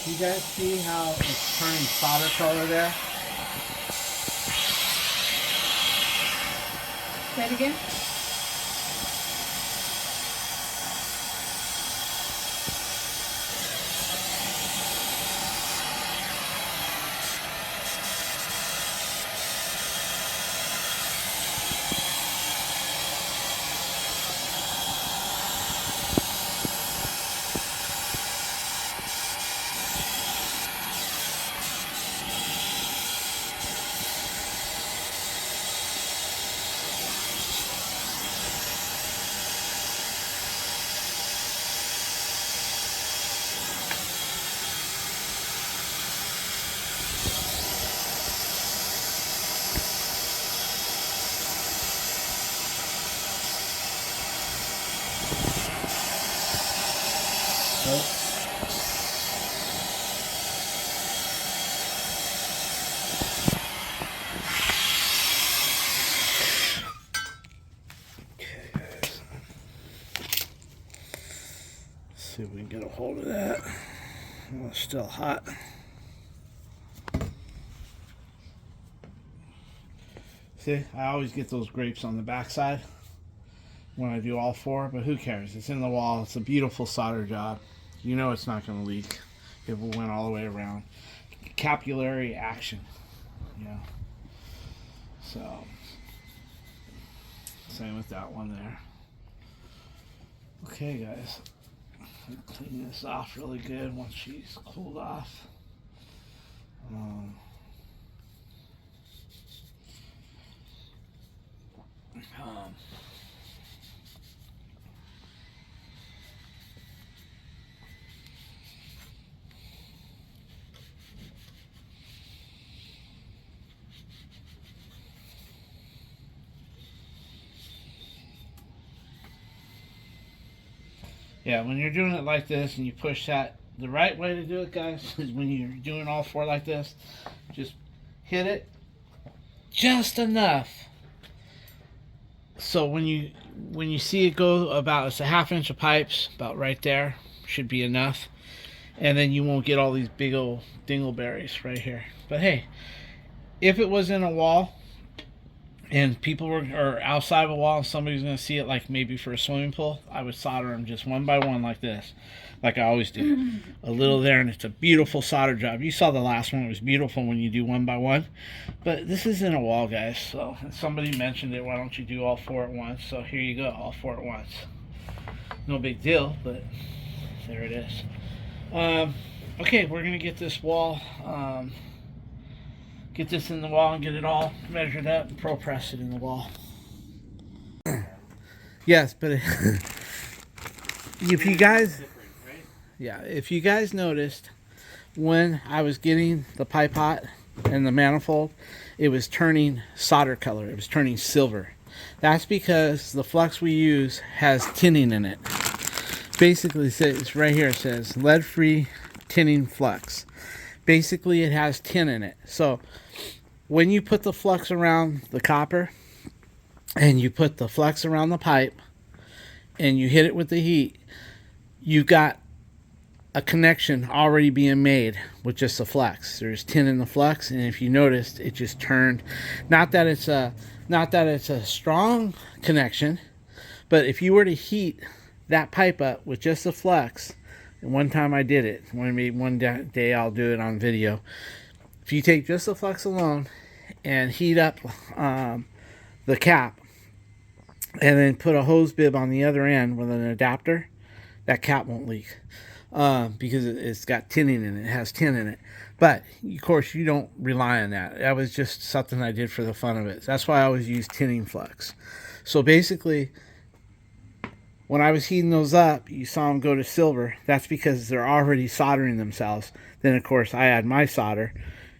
You guys see how it's turning solder color there? Say it again. See if we can get a hold of that. Oh, it's still hot. See, I always get those grapes on the backside when I do all four, but who cares? It's in the wall. It's a beautiful solder job. You know it's not going to leak if it went all the way around. Capillary action, you know. So, same with that one there. Okay, guys. Clean this off really good once she's cooled off. Yeah, when you're doing it like this and you push that, the right way to do it, guys, is when you're doing all four like this, just hit it just enough. So when you see it go about, it's a ½ inch of pipes, about right there, should be enough. And then you won't get all these big old dingleberries right here. But hey, if it was in a wall and people were, or outside of a wall and somebody's going to see it, like maybe for a swimming pool, I would solder them just one by one like this, like I always do. A little there, and it's a beautiful solder job. You saw the last one, it was beautiful when you do one by one. But this isn't a wall, guys. So somebody mentioned it, why don't you do all 4 at once? So here you go, all 4 at once. No big deal, but there it is. Okay, we're going to get this wall, get this in the wall and get it all measured up and pro press it in the wall. Yes, but if you guys, yeah, if you guys noticed, when I was getting the pipe hot and the manifold, it was turning solder color. It was turning silver. That's because the flux we use has tinning in it. Basically, it's right here. It says lead-free tinning flux. Basically, it has tin in it. So when you put the flux around the copper and you put the flux around the pipe and you hit it with the heat, you've got a connection already being made with just the flux. There's tin in the flux, and if you noticed, it just turned. Not that it's a strong connection, but if you were to heat that pipe up with just the flux, and one time I did it, maybe one day I'll do it on video. If you take just the flux alone and heat up the cap, and then put a hose bib on the other end with an adapter, that cap won't leak. Because it's got tinning in it. It has tin in it. But, of course, you don't rely on that. That was just something I did for the fun of it. That's why I always use tinning flux. So, basically, when I was heating those up, you saw them go to silver. That's because they're already soldering themselves. Then, of course, I add my solder,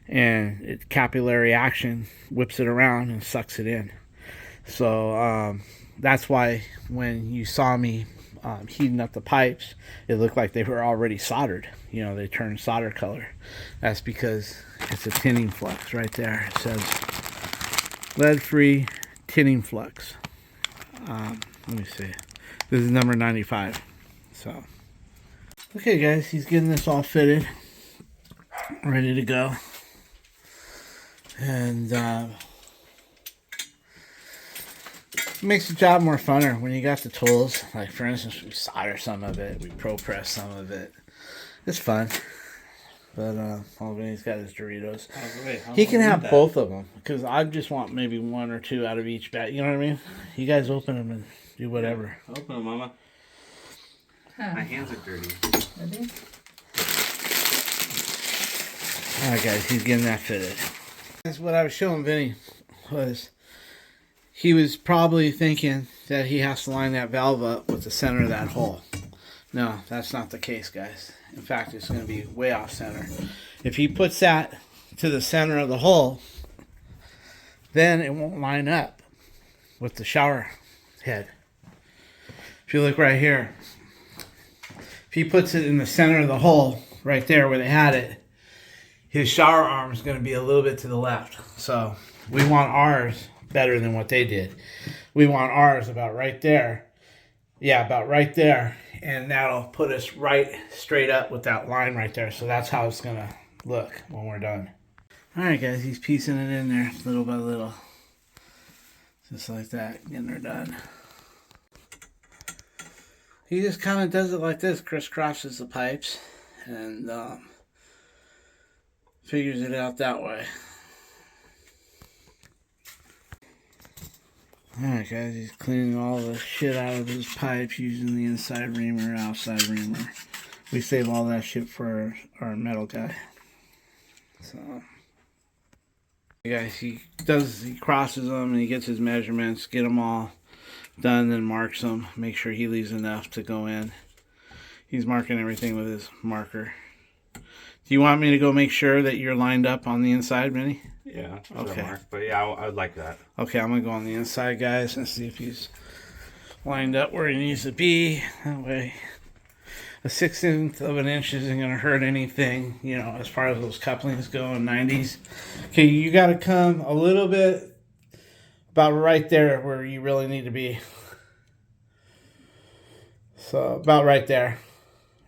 and capillary action whips it around and sucks it in. So, that's why when you saw me heating up the pipes, it looked like they were already soldered. You know, they turned solder color. That's because it's a tinning flux right there. It says lead-free tinning flux. Let me see. This is number 95. So, okay, guys, he's getting this all fitted, ready to go, and makes the job more funner when you got the tools. Like, for instance, we solder some of it, we pro press some of it. It's fun. But he's got his Doritos. He can have both of them, because I just want maybe 1 or 2 out of each bag. You know what I mean? You guys open them and do whatever. Open them, Mama. My hands are dirty. Ready? Alright, guys, he's getting that fitted. That's what I was showing Vinny, was he was probably thinking that he has to line that valve up with the center of that hole. No, that's not the case, guys. In fact, it's going to be way off center. If he puts that to the center of the hole, then it won't line up with the shower head. If you look right here, if he puts it in the center of the hole, right there where they had it, his shower arm is going to be a little bit to the left. So we want ours better than what they did. We want ours about right there. Yeah, about right there. And that'll put us right straight up with that line right there. So that's how it's going to look when we're done. Alright, guys, he's piecing it in there little by little. Just like that, getting her done. He just kind of does it like this, crisscrosses the pipes, and figures it out that way. Alright, guys, he's cleaning all the shit out of his pipes using the inside reamer, outside reamer. We save all that shit for our metal guy. So, guys, he crosses them and he gets his measurements, get them all done, then marks them, make sure he leaves enough to go in. He's marking everything with his marker. Do you want me to go make sure that you're lined up on the inside, Vinny? Yeah. Okay. Mark, but yeah, I would like that. Okay, I'm going to go on the inside, guys, and see if he's lined up where he needs to be. That way. a 1/16 of an inch isn't going to hurt anything, you know, as far as those couplings go in 90s. Okay, you got to come a little bit about right there where you really need to be. So about right there.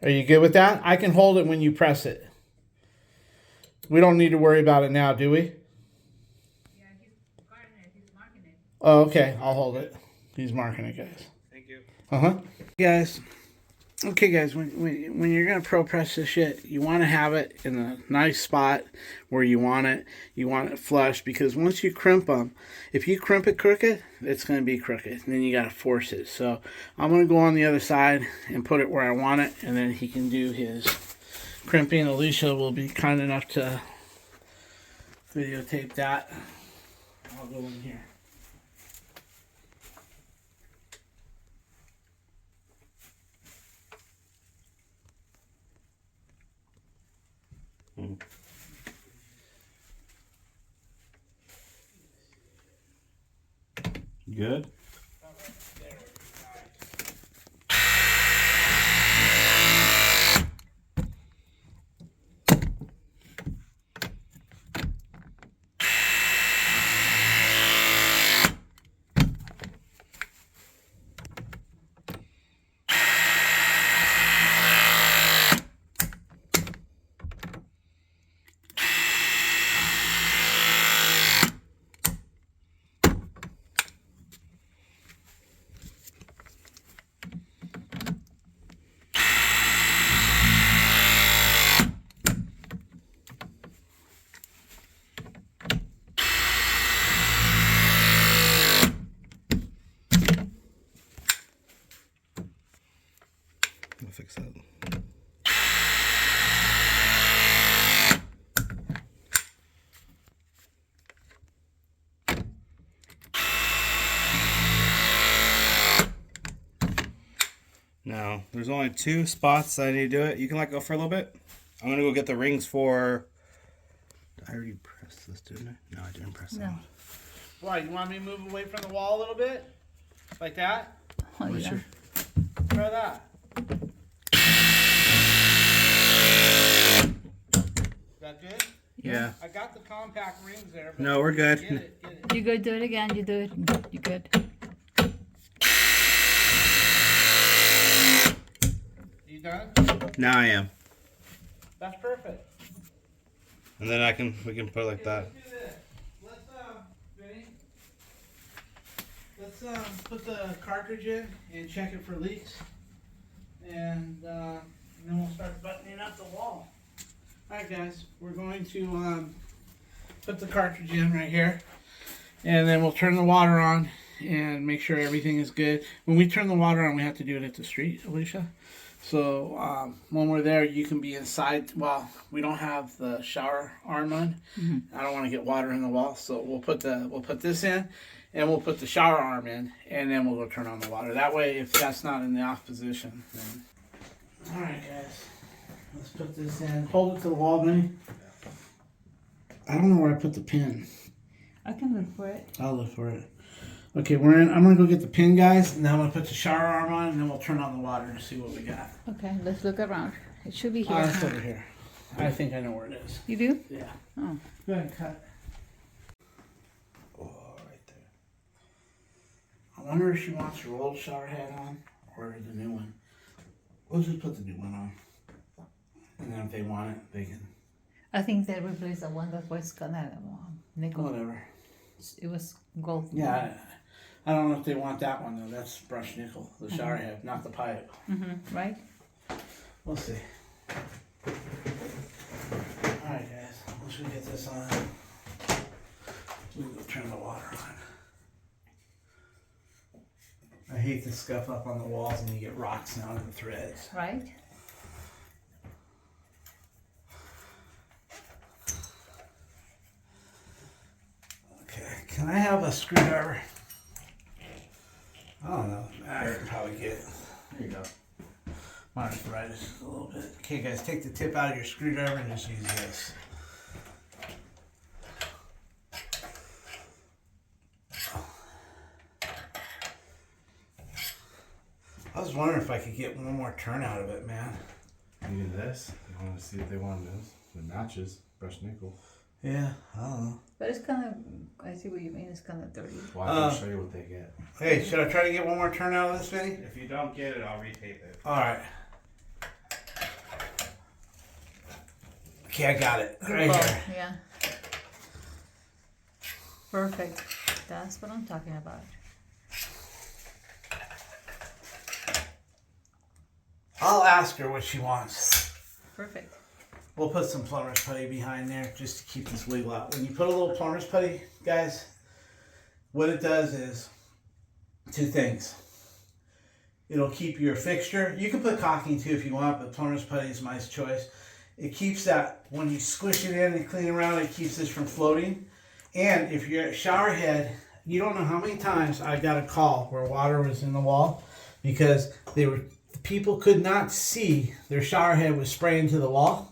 Are you good with that? I can hold it when you press it. We don't need to worry about it now, do we? Yeah, he's cutting it. He's marking it. Oh, okay. I'll hold it. He's marking it, guys. Thank you. Guys. Okay, guys. When you're gonna pro press this shit, you want to have it in a nice spot where you want it. You want it flush, because once you crimp them, if you crimp it crooked, it's gonna be crooked. And then you gotta force it. So I'm gonna go on the other side and put it where I want it, and then he can do his crimping. Alicia will be kind enough to videotape that. I'll go in here. Good. I'll fix that. Now, there's only 2 spots that I need to do it. You can let go for a little bit. I'm gonna go get the rings for. Did I already press this, didn't I? No, I didn't press that. No. Why? You want me to move away from the wall a little bit? Like that? Oh, yeah. Sure. Try that. Is that good? Yeah. I got the compact rings there. But No, we're good. Get it. You go do it again. You do it. You good. You done? Now I am. That's perfect. And then we can put it like that. Let's do this. Let's, Vinny, let's put the cartridge in and check it for leaks. And then we'll start buttoning up the wall. Alright guys, we're going to put the cartridge in right here. And then we'll turn the water on and make sure everything is good. When we turn the water on, we have to do it at the street, Alicia. So when we're there, you can be inside. Well, we don't have the shower arm on. I don't want to get water in the wall, so we'll put this in, and we'll put the shower arm in, and then we'll go turn on the water. That way, if that's not in the off position, then. All right, guys, let's put this in. Hold it to the wall, Benny. I don't know where I put the pin. I can look for it. I'll look for it. Okay, we're in. I'm gonna go get the pin, guys, and then I'm gonna put the shower arm on, and then we'll turn on the water and see what we got. Okay, let's look around. It should be here. Oh, it's over here. I think I know where it is. You do? Yeah. Oh. Go ahead and cut. Oh, right there. I wonder if she wants her old shower head on or the new one. We'll just put the new one on, and then if they want it, they can. I think they replaced the one that was kind of nickel. Whatever. It was gold. Yeah. I don't know if they want that one though. That's brushed nickel, the shower head, not the pipe. Right? We'll see. Alright guys, once we get this on, we'll go turn the water on. I hate the scuff up on the walls and you get rocks down in the threads. Right? Okay, can I have a screwdriver? I don't know. I could probably get it. There you go. My arthritis is a little bit. Okay, guys, take the tip out of your screwdriver and just use this. I was wondering if I could get one more turn out of it, man. You need this. You want to see if they want this. It matches brushed nickel. Yeah, I don't know. But it's kind of, I see what you mean, it's kind of dirty. Well, I can show you what they get. Hey, should I try to get one more turn out of this, Vinny? If you don't get it, I'll retape it. Alright. Okay, I got it. Good Right ball, here. yeah. Perfect. That's what I'm talking about. I'll ask her what she wants. Perfect. We'll put some plumber's putty behind there just to keep this wiggle out. When you put a little plumber's putty, guys, what it does is two things. It'll keep your fixture. You can put caulking too if you want, but plumber's putty is my choice. It keeps that, when you squish it in and clean around, it keeps this from floating. And if you're at shower head, you don't know how many times I got a call where water was in the wall because people could not see their shower head was spraying to the wall.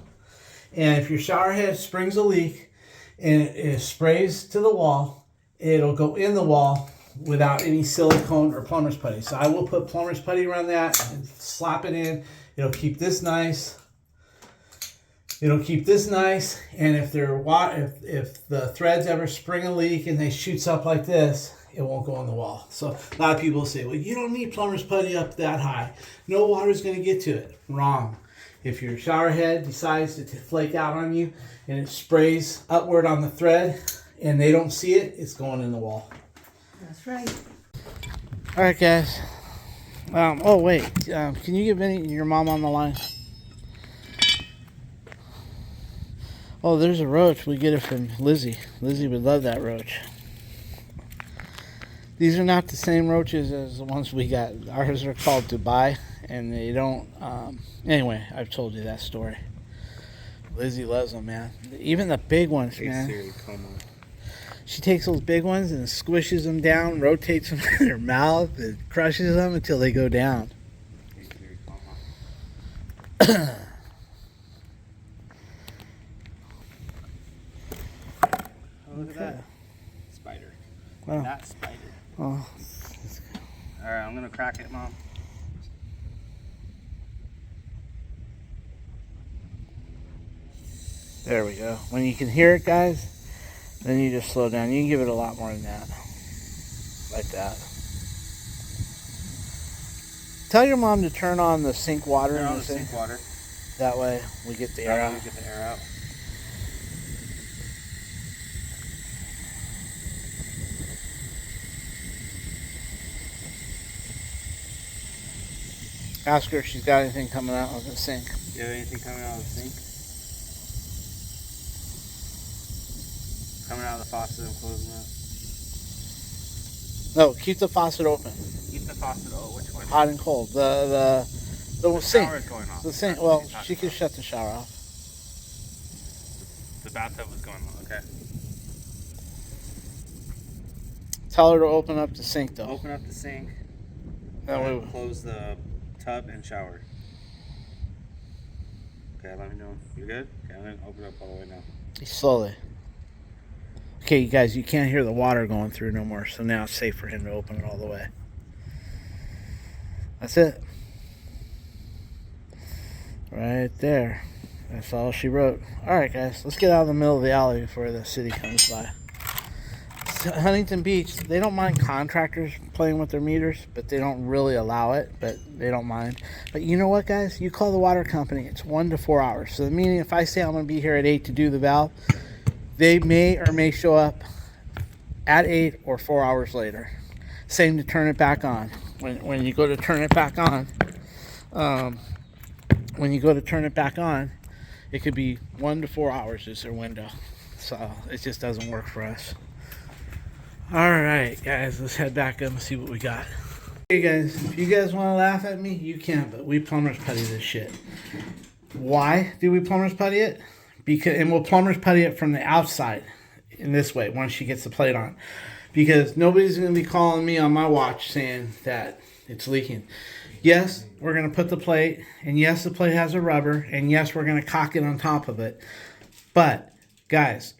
And if your shower head springs a leak and it sprays to the wall, it'll go in the wall without any silicone or plumber's putty. So I will put plumber's putty around that and slap it in. It'll keep this nice. It'll keep this nice. And if if the threads ever spring a leak and they shoots up like this, it won't go on the wall. So a lot of people say, well, you don't need plumber's putty up that high. No water's going to get to it. Wrong. If your shower head decides to flake out on you and it sprays upward on the thread and they don't see it, it's going in the wall. That's right. All right, guys. Oh, wait. Can you get your mom on the line? Oh, there's a roach. We get it from Lizzie. Lizzie would love that roach. These are not the same roaches as the ones we got. Ours are called Dubai, and they don't... anyway, I've told you that story. Lizzie loves them, man. Even the big ones, man. She takes those big ones and squishes them down, rotates them in her mouth, and crushes them until they go down. Look at that. Spider. Wow. Not spider. Oh. Alright, I'm going to crack it, Mom. There we go. When you can hear it, guys, then you just slow down. You can give it a lot more than that. Like that. Tell your mom to turn on the sink water. Turn on the sink water. That way we get the air out. Get the air out. Ask her if she's got anything coming out of the sink. Do you have anything coming out of the sink? Coming out of the faucet and closing it? No, keep the faucet open. Keep the faucet open. Which one? Hot and cold. The sink. Shower is going off. The sink. Well, she can shut the shower off. The bathtub was going on. Okay. Tell her to open up the sink, though. Open up the sink. That way. Close the tub and shower. Okay, let me know. You good? Okay, I'm gonna open it up all the way now. Slowly. Okay, you guys, you can't hear the water going through no more, so now it's safe for him to open it all the way. That's it. Right there. That's all she wrote. Alright, guys, let's get out of the middle of the alley before the city comes by. Huntington Beach, they don't mind contractors playing with their meters, but they don't really allow it, but they don't mind. But you know what, guys? You call the water company, it's 1 to 4 hours. So meaning if I say I'm going to be here at 8 to do the valve, they may or may show up at 8 or 4 hours later. Same to turn it back on. When you go to turn it back on, it could be 1 to 4 hours is their window. So it just doesn't work for us. Alright, guys, let's head back up and see what we got. Hey, guys, if you guys want to laugh at me, you can, but we plumber's putty this shit. Why do we plumber's putty it? And we'll plumber's putty it from the outside in this way once she gets the plate on. Because nobody's going to be calling me on my watch saying that it's leaking. Yes, we're going to put the plate, and yes, the plate has a rubber, and yes, we're going to caulk it on top of it. But, guys,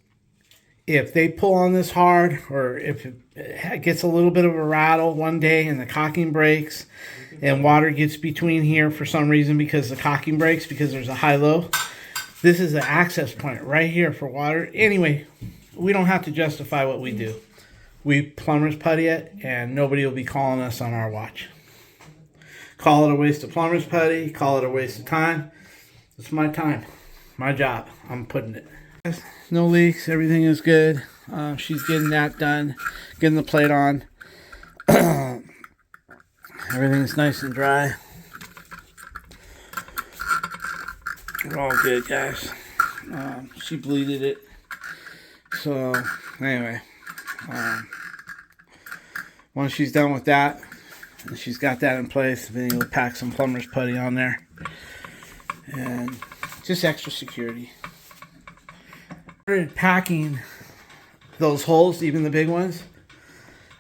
if they pull on this hard, or if it gets a little bit of a rattle one day and the caulking breaks, and and water gets between here for some reason because the caulking breaks because there's a high-low. This is the access point right here for water. Anyway, we don't have to justify what we do. We plumber's putty it, and nobody will be calling us on our watch. Call it a waste of plumber's putty. Call it a waste of time. It's my time, my job. I'm putting it. No leaks. Everything is good. She's getting that done, getting the plate on. Everything's nice and dry. We're all good, guys. She bleeded it. So, anyway. Once she's done with that, and she's got that in place, then you'll pack some plumber's putty on there. And just extra security. I started packing those holes, even the big ones.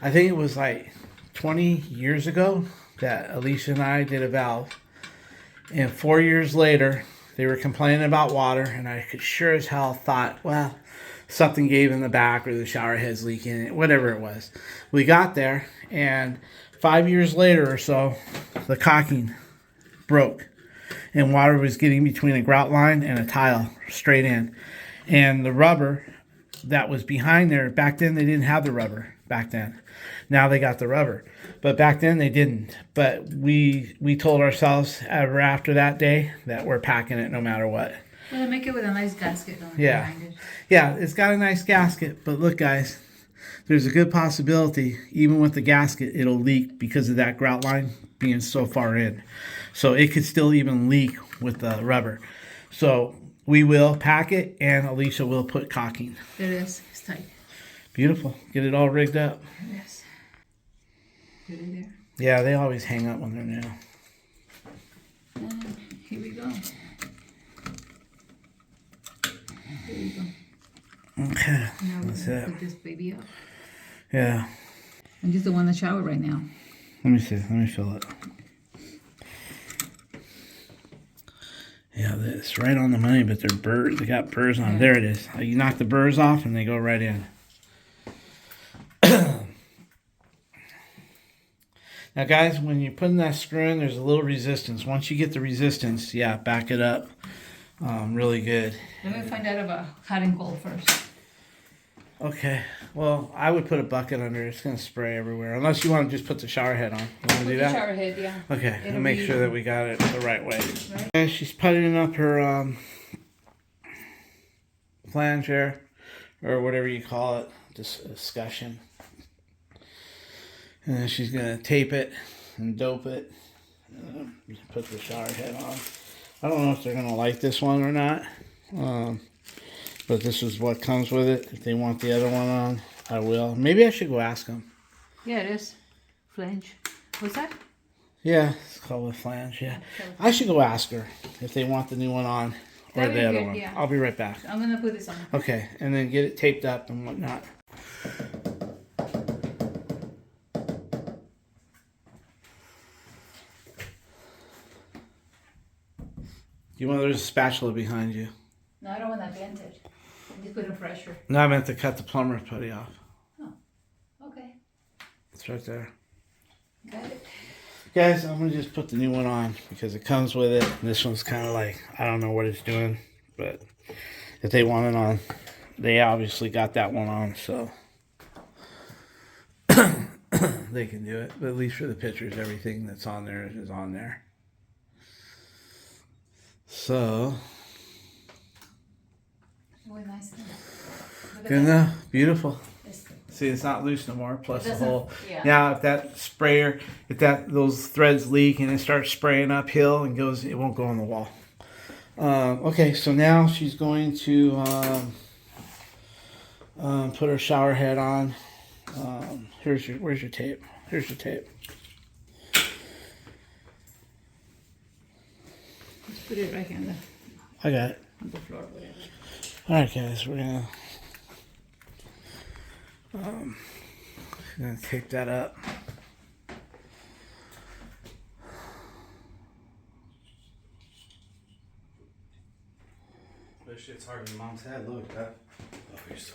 I think it was like 20 years ago that Alicia and I did a valve. And 4 years later, they were complaining about water, and I could sure as hell thought, well, something gave in the back or the shower head's leaking, whatever it was. We got there, and 5 years later or so, the caulking broke, and water was getting between a grout line and a tile straight in. And the rubber that was behind there, back then they didn't have the rubber back then. Now they got the rubber. But back then they didn't. But we told ourselves ever after that day that we're packing it no matter what. Well, make it with a nice gasket on it. Yeah. Yeah, it's got a nice gasket. But look, guys, there's a good possibility, even with the gasket, it'll leak because of that grout line being so far in. So it could still even leak with the rubber. So we will pack it, and Alicia will put caulking. It is. It's tight. Beautiful. Get it all rigged up. Yes. Get it there. Yeah, they always hang up when they're new. And here we go. Here we go. Okay. Now we're That's gonna it. put this baby up. Yeah. I'm just the one in the shower right now. Let me see. Let me fill it. Yeah, it's right on the money, but they're burrs. They got burrs on. There it is. You knock the burrs off, and they go right in. Now, guys, when you're putting that screw in, there's a little resistance. Once you get the resistance, yeah, back it up. Really good. Let me find out about hot and cold first. Okay. Well, I would put a bucket under it. It's going to spray everywhere. Unless you want to just put the shower head on. You want to do that? Shower head, yeah. Okay. It'll I'll make be- sure that we got it the right way. Right. And she's putting up her flange here, or whatever you call it, discussion. And then she's going to tape it and dope it. Put the shower head on. I don't know if they're going to like this one or not. But this is what comes with it. If they want the other one on, I will. Maybe I should go ask them. Yeah, it is. Flange. What's that? Yeah, it's called a flange, yeah. I should go ask her if they want the new one on or That'd be the other good, one. yeah. I'll be right back. I'm gonna put this on. Okay, and then get it taped up and whatnot. There's a spatula behind you. No, I don't want that vented. I'm just putting pressure. No, I meant to cut the plumber's putty off. Oh, okay. It's right there. Got it. Guys, I'm going to just put the new one on because it comes with it. And this one's kind of like, I don't know what it's doing. But if they want it on, they obviously got that one on. So they can do it. But at least for the pictures, everything that's on there is on there. So, Really nice. good enough. Beautiful. It's- See, it's not loose no more. Plus It the doesn't- whole. yeah. Now, if that sprayer, those threads leak and it starts spraying uphill and goes, it won't go on the wall. Okay, so now she's going to put her shower head on. Where's your tape? Here's your tape. Let's put it right here on I got it. the floor, whatever. All right, guys, we're gonna tape that up. This shit's harder than Mom's head. Look at that. Oh, you're so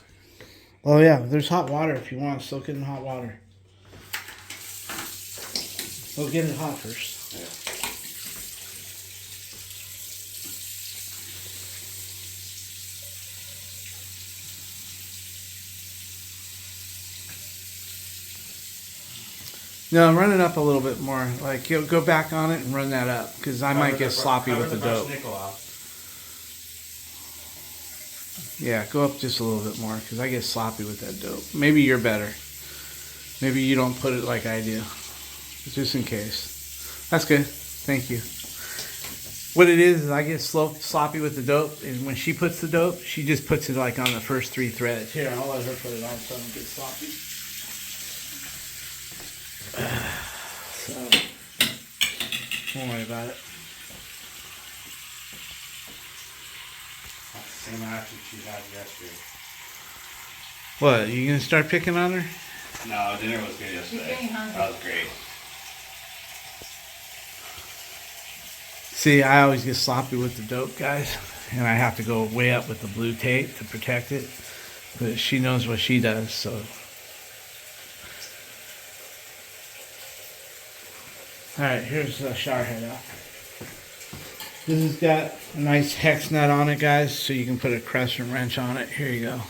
Oh yeah, there's hot water if you want to soak it in hot water. We'll get it hot first. No, run it up a little bit more. Like, go back on it and run that up, because I might get sloppy with the dope. Yeah, go up just a little bit more, because I get sloppy with that dope. Maybe you're better. Maybe you don't put it like I do. Just in case. That's good. Thank you. What it is I get sloppy with the dope, and when she puts the dope, she just puts it like on the first 3 threads. Here, I'll let her put it on so I don't get sloppy. So, don't worry about it. That's the same attitude she had yesterday. What, you gonna start picking on her? No, dinner was good yesterday. That was great. See, I always get sloppy with the dope, guys, and I have to go way up with the blue tape to protect it. But she knows what she does, so. Alright, here's the shower head out. This has got a nice hex nut on it, guys, so you can put a crescent wrench on it. Here you go.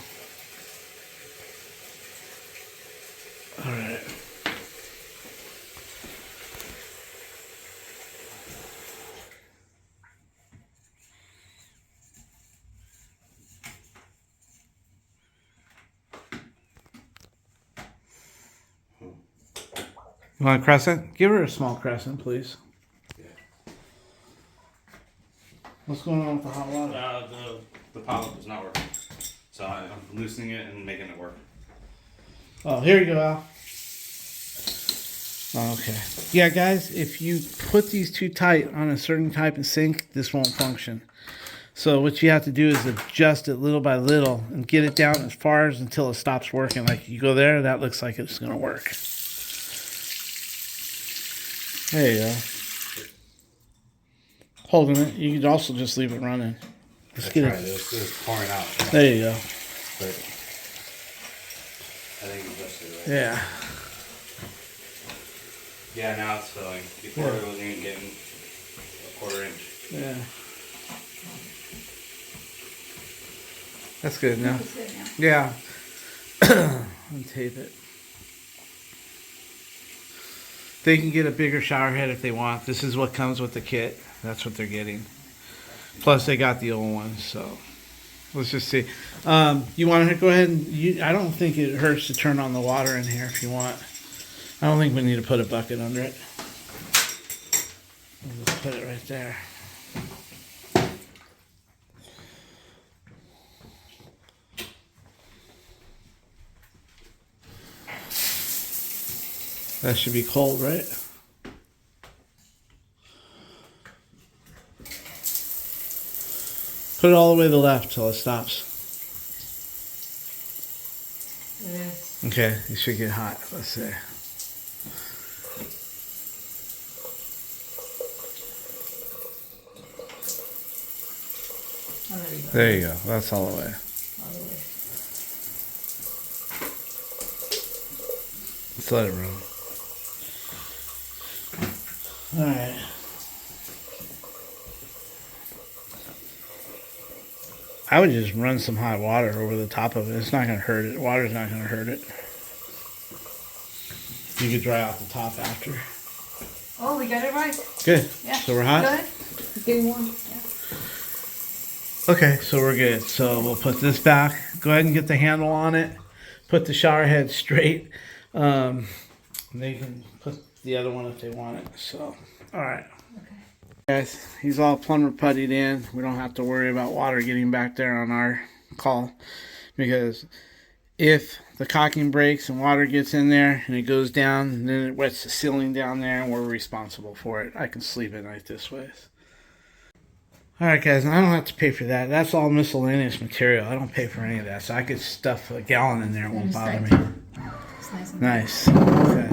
Alright. You want a crescent? Give her a small crescent, please. Yeah. What's going on with the hot water? The pilot was not working. So I'm loosening it and making it work. Oh, here you go, Al. Okay. Yeah, guys, if you put these too tight on a certain type of sink, this won't function. So what you have to do is adjust it little by little and get it down as far as until it stops working. Like you go there, that looks like it's going to work. There you go. Holding it. You could also just leave it running. Let's get it. It's pouring out. There you go. But I think you adjusted it right. Yeah. Yeah, now it's filling. Before it wasn't even getting a 1/4 inch. Yeah. That's good now. That's good now. Yeah. Untape it. They can get a bigger shower head if they want. This is what comes with the kit. That's what they're getting. Plus, they got the old ones, so let's just see. You want to go ahead and... I don't think it hurts to turn on the water in here if you want. I don't think we need to put a bucket under it. We'll just put it right there. That should be cold, right? Put it all the way to the left till it stops. Yes. Okay, it should get hot. Let's see. Oh, there you go. There you go. That's all the way. All the way. Let's let it run. All right. I would just run some hot water over the top of it. It's not going to hurt it. Water's not going to hurt it. You could dry out the top after. Oh, we got it right. Good. Yeah. So we're hot? Good. It's getting warm. Yeah. Okay, so we're good. So we'll put this back. Go ahead and get the handle on it. Put the shower head straight. They can put the other one if they want it. So, all right. Okay. Guys, he's all plumber puttied in. We don't have to worry about water getting back there on our call, because if the caulking breaks and water gets in there and it goes down, and then it wets the ceiling down there, and we're responsible for it. I can sleep at night this way. All right, guys, I don't have to pay for that. That's all miscellaneous material. I don't pay for any of that, so I could stuff a gallon in there. It won't bother me. It's nice and Nice. Okay.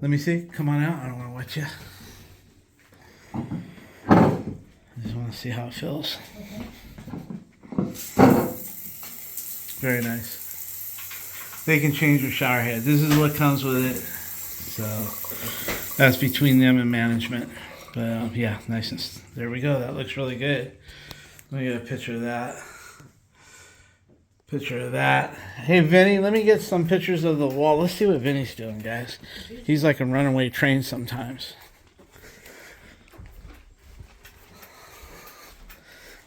Let me see. Come on out. I don't want to wet you. I just want to see how it feels. Very nice. They can change your shower head. This is what comes with it. So That's between them and management. But yeah, nice. And there we go. That looks really good. Let me get a picture of that. Picture of that. Hey, Vinny, let me get some pictures of the wall. Let's see what Vinny's doing, guys. He's like a runaway train sometimes.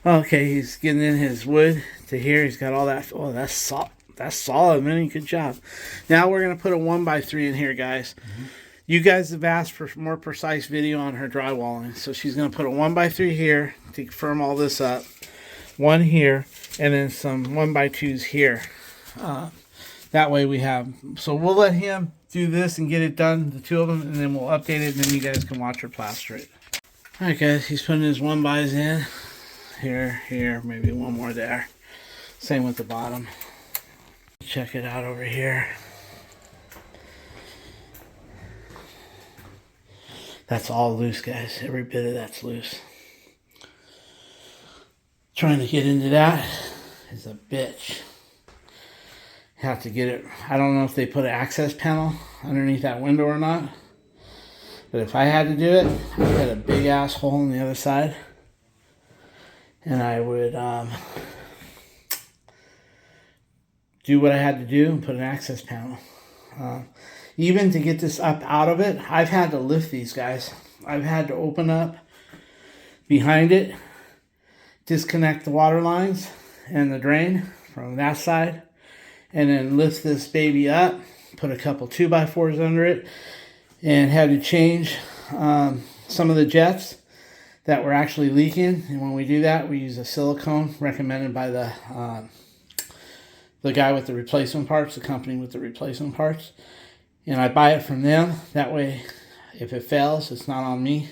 Okay, he's getting in his wood to here. He's got all that. Oh, that's solid, Vinny. Good job. Now we're going to put a 1x3 in here, guys. Mm-hmm. You guys have asked for more precise video on her drywalling. So she's going to put a 1x3 here to firm all this up. One here. And then some 1x2s here. That way we have... So we'll let him do this and get it done, the two of them, and then we'll update it, and then you guys can watch her plaster it. Alright, guys. He's putting his 1x's in. Here, maybe one more there. Same with the bottom. Check it out over here. That's all loose, guys. Every bit of that's loose. Trying to get into that is a bitch. Have to get it. I don't know if they put an access panel underneath that window or not. But if I had to do it, I'd had a big ass hole on the other side. And I would do what I had to do and put an access panel. Even to get this up out of it, I've had to lift these, guys. I've had to open up behind it, disconnect the water lines and the drain from that side, and then lift this baby up, put a couple 2x4s under it, and had to change some of the jets that were actually leaking. And when we do that, we use a silicone recommended by the guy with the replacement parts, the company with the replacement parts. And I buy it from them. That way, if it fails, it's not on me.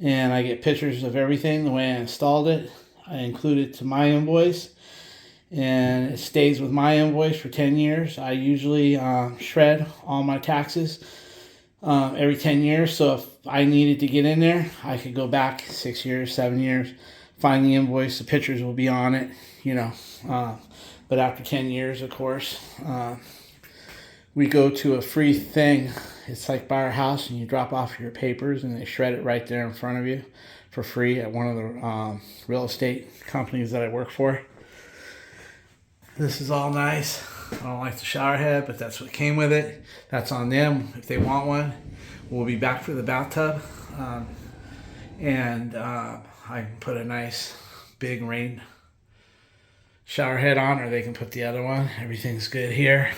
And I get pictures of everything, the way I installed it. I include it to my invoice. And it stays with my invoice for 10 years. I usually shred all my taxes every 10 years. So if I needed to get in there, I could go back 6 years, 7 years, find the invoice. The pictures will be on it, you know. But after 10 years, of course, we go to a free thing. It's like by our house, and you drop off your papers, and they shred it right there in front of you for free at one of the real estate companies that I work for. This is all nice. I don't like the shower head, but that's what came with it. That's on them if they want one. We'll be back for the bathtub. And I can put a nice big rain shower head on, or they can put the other one. Everything's good here.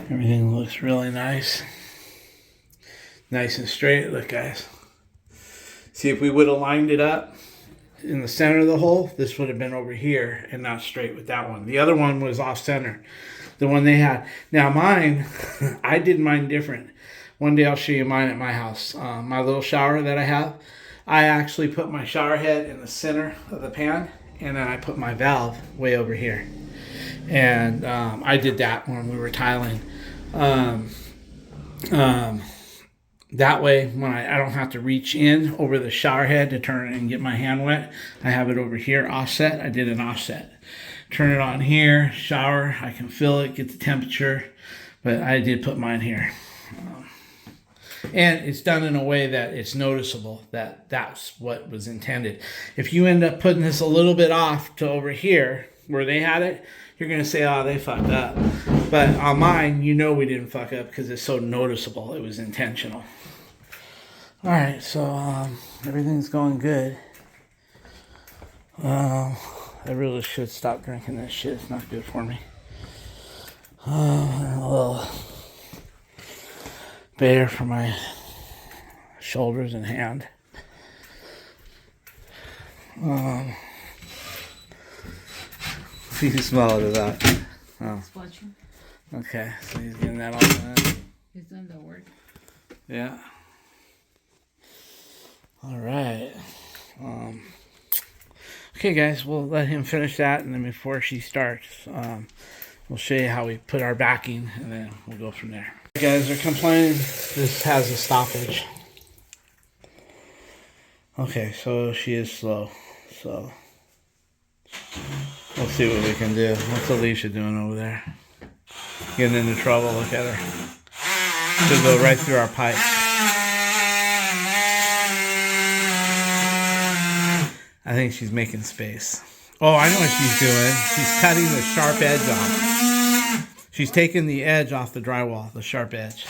Everything looks really nice. Nice and straight. Look, guys. See, if we would have lined it up in the center of the hole, this would have been over here and not straight with that one. The other one was off center, the one they had. Now mine, I did mine different. One day I'll show you mine at my house. My little shower that I have, I actually put my shower head in the center of the pan, and then I put my valve way over here. And I did that when we were tiling. That way, when I don't have to reach in over the shower head to turn it and get my hand wet, I have it over here offset. I did an offset. Turn it on here, shower, I can feel it, get the temperature, but I did put mine here. And it's done in a way that it's noticeable that that's what was intended. If you end up putting this a little bit off to over here where they had it, you're going to say, oh, they fucked up. But on mine, you know we didn't fuck up because it's so noticeable. It was intentional. All right, so everything's going good. I really should stop drinking this shit. It's not good for me. A little bear for my shoulders and hand. You can smell it without. Oh. He's watching. Okay, so he's getting that all done. He's done the work. Yeah. All right. Okay, guys, we'll let him finish that, and then before she starts, we'll show you how we put our backing, and then we'll go from there. You guys are complaining this has a stoppage. Okay, so she is slow, so we'll see what we can do. What's Alicia doing over there? Getting into trouble, look at her. Should go right through our pipe. I think she's making space. Oh, I know what she's doing. She's cutting the sharp edge off. She's taking the edge off the drywall, the sharp edge.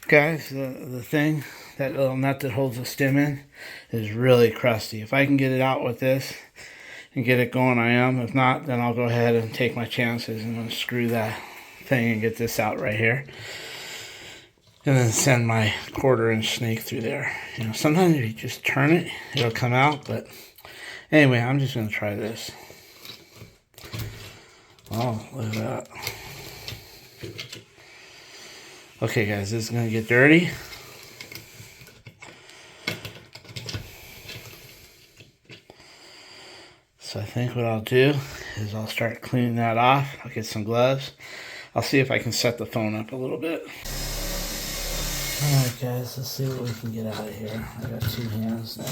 Guys, the thing, that little nut that holds the stem in, is really crusty. If I can get it out with this and get it going, I am. If not, then I'll go ahead and take my chances and unscrew that thing and get this out right here. And then send my 1/4-inch snake through there. You know, sometimes if you just turn it, it'll come out. But anyway, I'm just going to try this. Oh, look at that. Okay, guys, this is going to get dirty. So I think what I'll do is I'll start cleaning that off. I'll get some gloves. I'll see if I can set the phone up a little bit. Alright guys, let's see what we can get out of here. I got 2 hands now.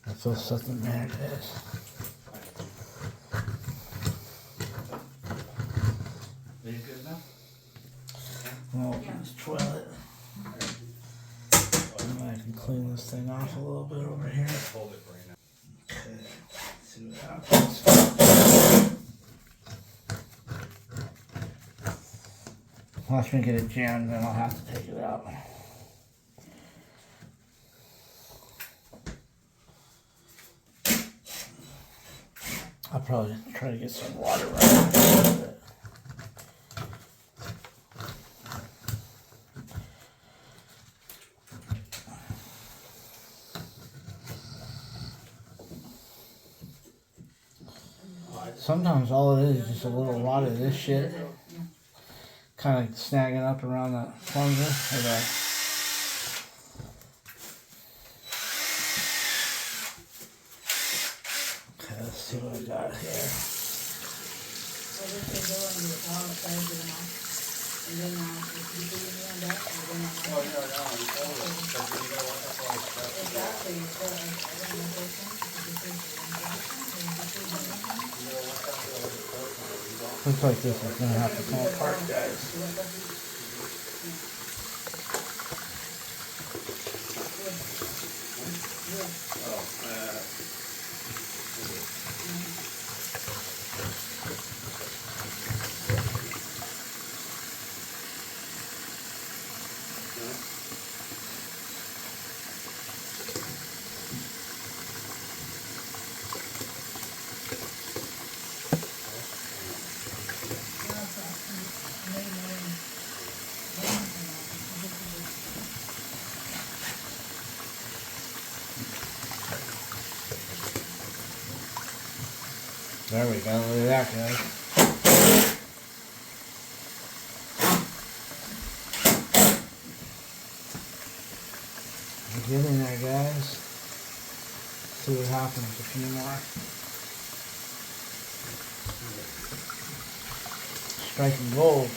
I feel something there, guys. Are you good now? I'm gonna open this toilet. And I can clean this thing off a little bit over here. Hold it right now. Okay, let's see what happens. Watch me get it jammed, then I'll have to take it out. I'll probably try to get some water right there. Sometimes all it is just a little lot of this shit kind of snagging up around the plunger or the okay, let's see what I got here. Looks like this is gonna have to come apart, guys. There we go, look at that, guys. Get in there, guys. See what happens, a few more. Striking gold.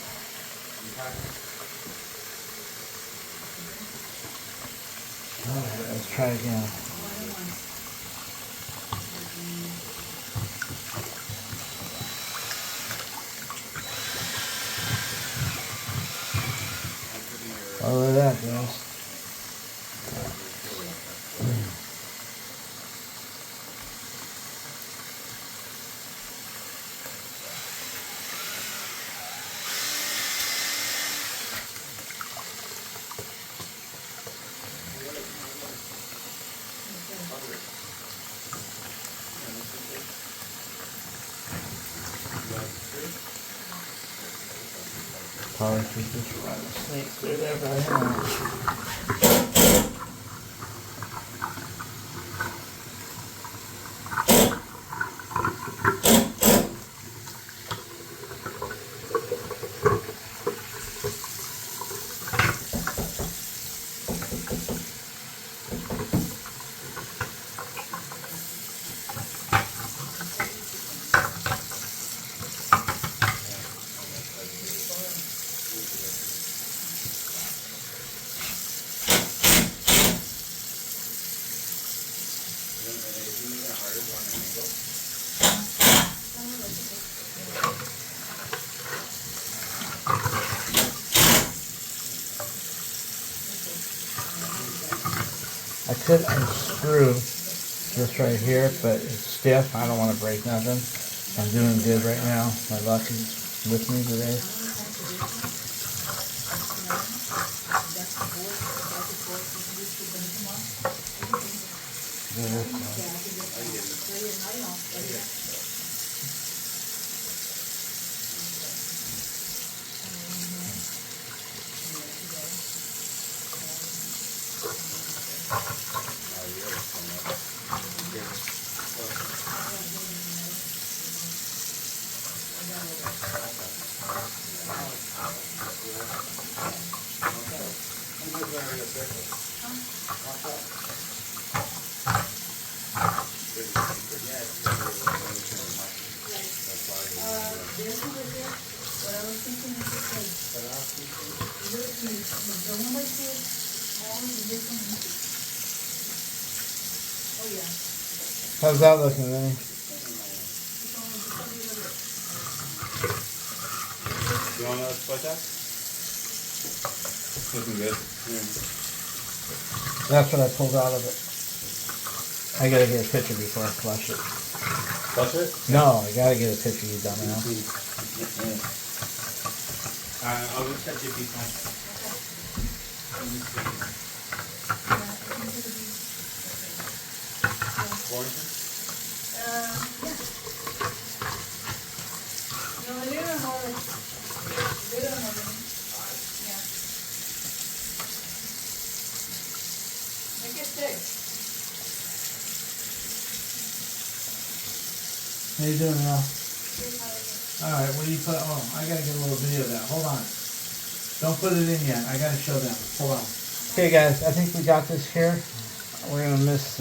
Alright, let's try again. Oh, look at that, guys. Probably should just run the snake through there, but I don't know. could unscrew this right here, but it's stiff. I don't want to break nothing. I'm doing good right now. My luck is with me today. How's that looking, Vinny? You want to split that? Looking good. Yeah. That's what I pulled out of it. I gotta get a picture before I flush it. Flush it? No, I gotta get a picture, you dumbass. I'll look at your piece now. How you doing now? Alright, what do you put? Oh, I gotta get a little video of that. Hold on. Don't put it in yet. I gotta show them. Hold on. Okay guys, I think we got this here. We're gonna miss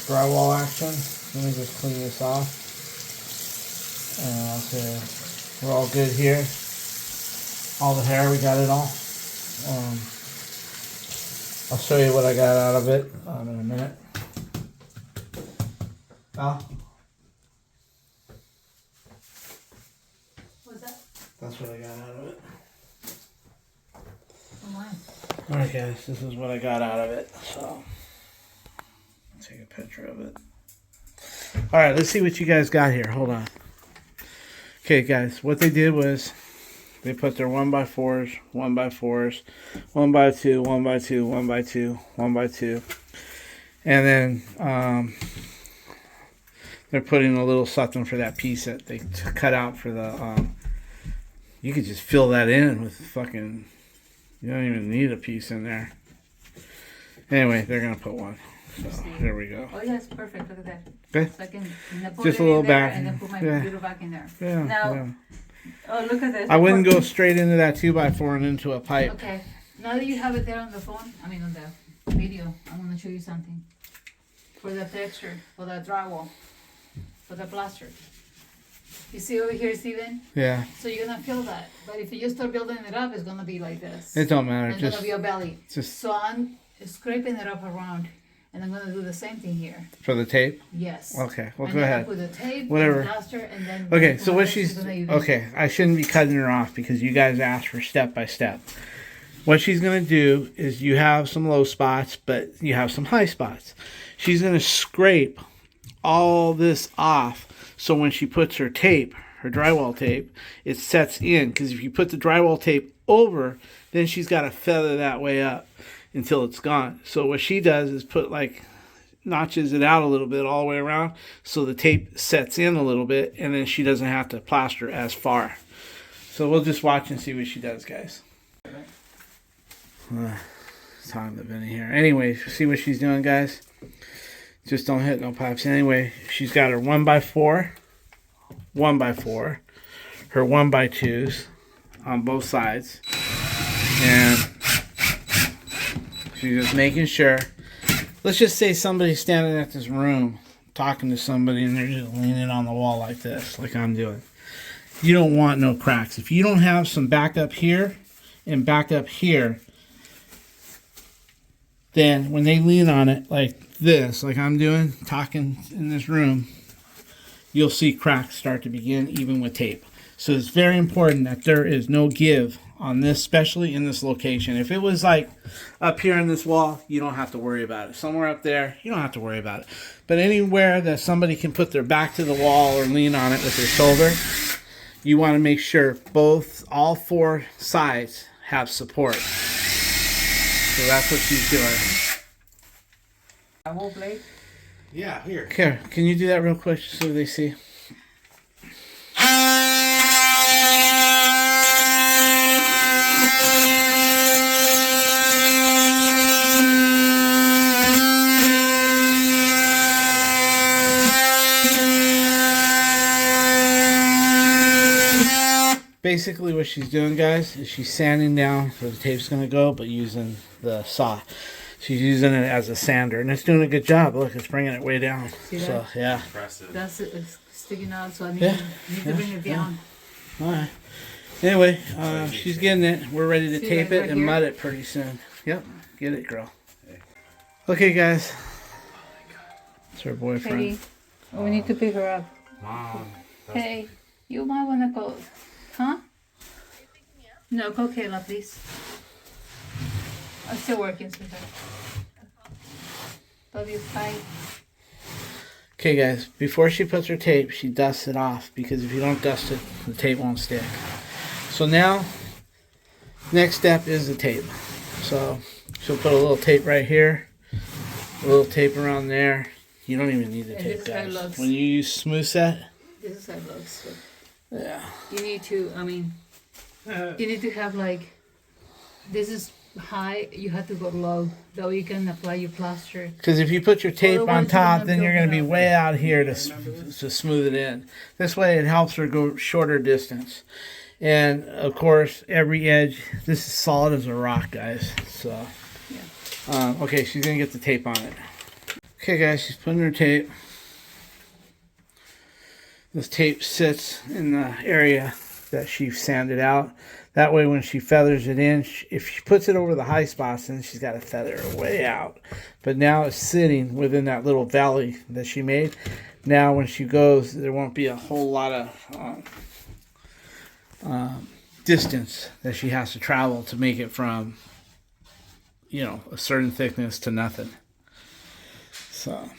drywall action. Let me just clean this off. And I'll say we're all good here. All the hair, we got it all. I'll show you what I got out of it in a minute. Al? What's that? That's what I got out of it. Oh, mine. Alright guys, this is what I got out of it. So, I'll take a picture of it. Alright, let's see what you guys got here. Hold on. Okay guys, what they did was they put their 1x4s, 1x4s, 1x2, 1x2, 1x2, 1x2. And then they're putting a little something for that piece that they cut out for the you could just fill that in with fucking, you don't even need a piece in there. Anyway, they're gonna put one. So there we go. Oh yes, perfect. Look at that. Okay. So I can put Just it a little in there back. and then put my Yeah. computer back in there. Yeah. Now, yeah. oh look at this. I wouldn't go straight into that 2x4 and into a pipe. Okay. Now that you have it there on the phone, I mean on the video, I'm gonna show you something. For the texture, for the drywall, for the plaster. You see over here, Steven? Yeah. So you're gonna feel that. But if you just start building it up, it's gonna be like this. It don't matter. And it's Just gonna be a belly. just So I'm scraping it up around, and I'm gonna do the same thing here. for the tape. Yes. Okay. Well, and go then ahead. I put the tape, Whatever. and plaster, and then. Okay, so what next she's is gonna use- okay, I shouldn't be cutting her off because you guys asked for step by step. What she's gonna do is you have some low spots, but you have some high spots. She's gonna scrape all this off so when she puts her tape, her drywall tape, it sets in. Because if you put the drywall tape over, then she's got to feather that way up until it's gone. So what she does is put like notches it out a little bit all the way around so the tape sets in a little bit and then she doesn't have to plaster as far. So we'll just watch and see what she does, guys. Time to Vinny here. Anyway, see what she's doing, guys. Just don't hit no pipes. Anyway, she's got her 1x4, 1x4, her 1x2s on both sides, and she's just making sure. Let's just say somebody's standing at this room talking to somebody and they're just leaning on the wall like this, like I'm doing. You don't want no cracks. If you don't have some backup here and backup here, then when they lean on it like this, like I'm doing, talking in this room, you'll see cracks start to begin even with tape. So it's very important that there is no give on this, especially in this location. If it was like up here in this wall, you don't have to worry about it. Somewhere up there, you don't have to worry about it. But anywhere that somebody can put their back to the wall or lean on it with their shoulder, you want to make sure all 4 sides have support. So that's what she's doing. Drywall blade. Yeah, here. Here, can you do that real quick so they see? Basically what she's doing, guys, is she's sanding down where the tape's going to go, but using the saw. She's using it as a sander, and it's doing a good job. Look, it's bringing it way down. See that? So, yeah. Impressive. That's it. It's sticking out, so I need, Yeah. need to bring it down. All right. Anyway, she's getting it. We're ready to See tape that it right and here? mud it pretty soon. Yep. Get it, girl. Okay, guys. It's her boyfriend. Hey, we need to pick her up. Mom. Hey, you might want to go. Huh? No, go Kayla, please. I'm still working, sweetheart. Love you, bye. Okay, guys. Before she puts her tape, she dusts it off, because if you don't dust it, the tape won't stick. So now, next step is the tape. So she'll put a little tape right here, a little tape around there. You don't even need the And tape, this is how it guys. looks. When you use smooth set, This is how it looks. yeah. You need to, you need to have like, this is high, you have to go low. That way you can apply your plaster. Because if you put your tape Otherwise, on you're top, gonna then you're build going to it be up. way out here to smooth it in. This way it helps her go shorter distance. And, of course, every edge, this is solid as a rock, guys. So, okay, she's going to get the tape on it. Okay, guys, she's putting her tape. This tape sits in the area that she sanded out. That way when she feathers it in, if she puts it over the high spots, then she's got to feather it way out. But now it's sitting within that little valley that she made. Now when she goes, there won't be a whole lot of distance that she has to travel to make it from, you know, a certain thickness to nothing. So...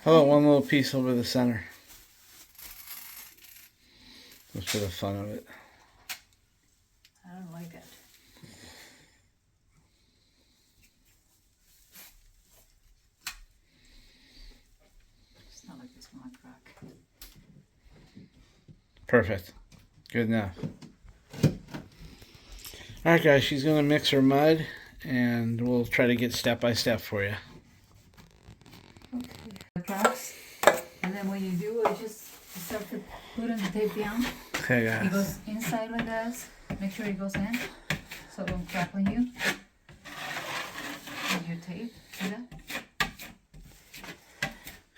How about one little piece over the center? Just for the fun of it. I don't like it. It's not like this one crack. Perfect. Good enough. Alright guys, she's going to mix her mud and we'll try to get step by step for you. Okay. The cracks, and then when you do it, just start to put the tape down. Okay It guys. goes inside like this. Make sure it goes in, so it won't crack on you. And your tape, see that?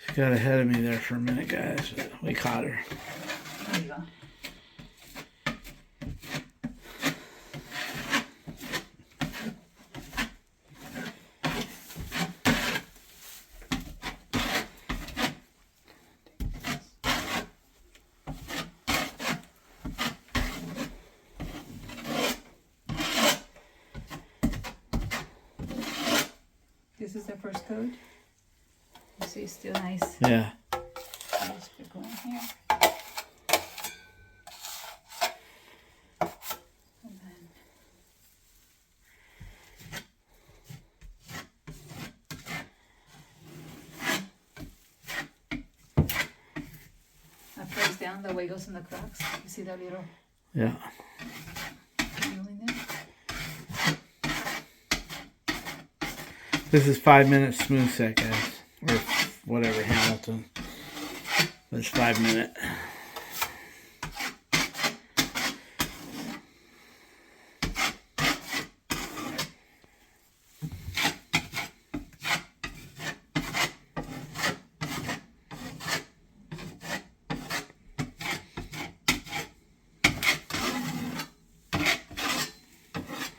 She got ahead of me there for a minute, guys. But we caught her. There you go. This is the first coat. You see, it's still nice. Yeah. Just put going here. And then I press down, that way it goes in the cracks. You see that little Yeah. hole in there? This is 5 minutes smooth set, guys. Or whatever, Hamilton. It's 5 minute.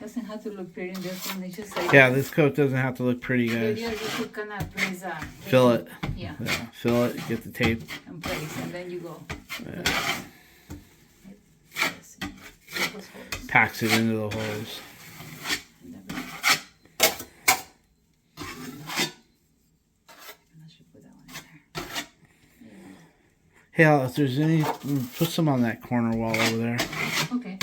Doesn't have to look pretty in this one. It's just like Yeah, this coat doesn't have to look pretty, the guys. idea is just to kind of place Fill it. Yeah, Yeah, fill it. Get the tape. and place, and then you go. Yeah. Yes. Those holes. Packs it into the holes. And then- I should put that one in there. Hey, Al, if there's any, put some on that corner wall over there. Okay.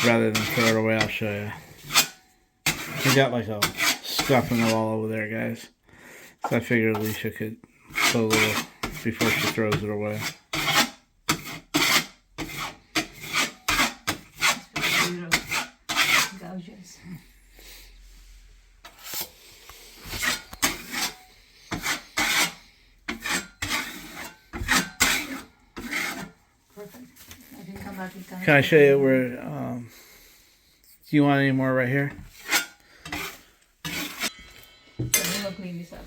Rather than throw it away, I'll show you. We got like a stuff in the wall over there, guys. So I figured Alicia could put a little before she throws it away. Gouges. Perfect. I can come back and kind of. Can I show you where, do you want any more right here? Let me go clean this up.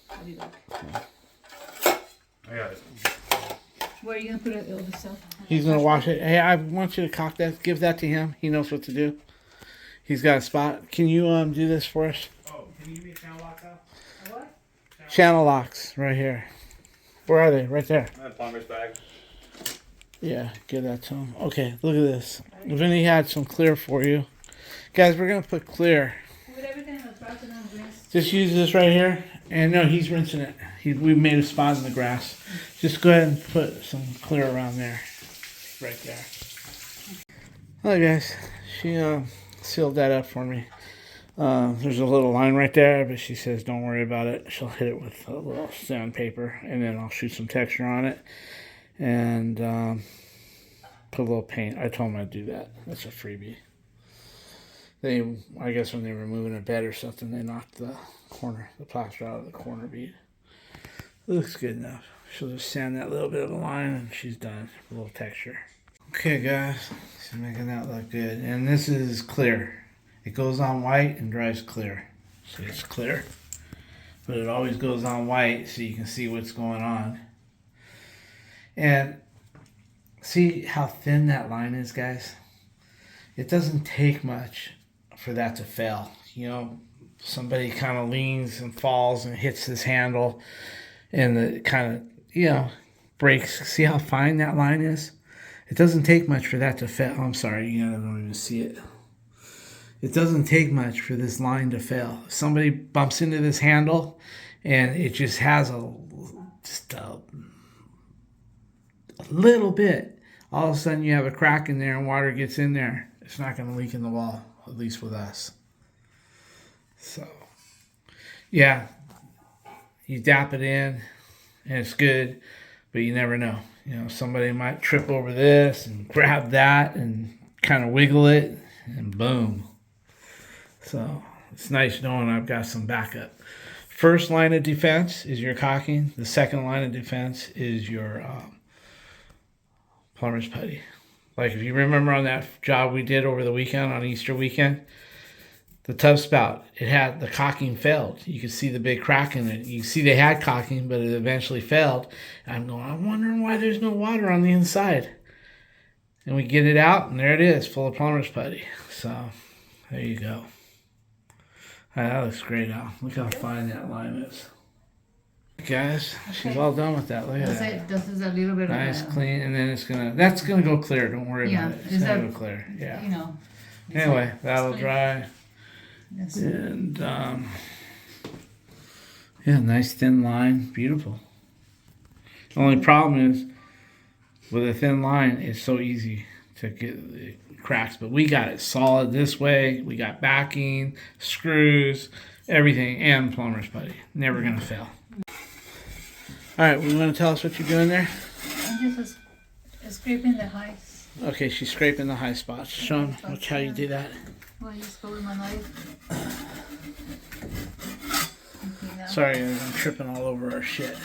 I'll be back. I got it. Where are you gonna put all the stuff? He's gonna wash it. Hey, I want you to cock that. Give that to him. He knows what to do. He's got a spot. Can you do this for us? Oh, can you give me a channel lock out? What? Channel locks right here. Where are they? Right there. I have plumber's bag. Yeah, give that to him. Okay, look at this. Vinny had some clear for you. Guys, we're going to put clear. Put everything in the trash and then rinse. Just use this right here. And no, he's rinsing it. We made a spot in the grass. Just go ahead and put some clear around there. Right there. Hello, guys. She sealed that up for me. There's a little line right there, but she says don't worry about it. She'll hit it with a little sandpaper, and then I'll shoot some texture on it. And put a little paint. I told them I'd do that. That's a freebie. I guess when they were moving a bed or something, they knocked the plaster out of the corner bead. It looks good enough. She'll just sand that little bit of a line, and she's done. A little texture. Okay, guys. She's making that look good. And this is clear. It goes on white and dries clear. See, it's clear. But it always goes on white so you can see what's going on. And see how thin that line is, guys? It doesn't take much for that to fail. You know, somebody kind of leans and falls and hits this handle and it kind of, breaks. See how fine that line is? It doesn't take much for that to fail. I'm sorry, you don't even see it. It doesn't take much for this line to fail. If somebody bumps into this handle and it just has a little bit, all of a sudden you have a crack in there and water gets in there. It's not going to leak in the wall, at least with us. So, yeah, you dap it in and it's good, but you never know. Somebody might trip over this and grab that and kind of wiggle it and boom. So it's nice knowing I've got some backup. First line of defense is your caulking. The second line of defense is your plumber's putty. Like if you remember on that job we did over the weekend, on Easter weekend, the tub spout, the caulking failed. You could see the big crack in it. You see they had caulking, but it eventually failed. And I'm wondering why there's no water on the inside. And we get it out, and there it is, full of plumber's putty. So there you go. That looks great, Al. Look how fine that line is. Guys, she's all done with that. Look at that. This is a little bit Nice, of clean, and then that's gonna go clear. Don't worry about it. It's gonna go clear. Yeah. Anyway, that'll dry. Yes. And nice thin line, beautiful. The only problem is with a thin line, it's so easy to get the cracks. But we got it solid this way. We got backing, screws, everything, and plumber's putty. Never gonna fail. All right, you want to tell us what you're doing there? I'm just scraping the highs. Okay, she's scraping the high spots. Show them how you do that. Well, I just go with my knife. Okay, Sorry, guys, I'm tripping all over our shit.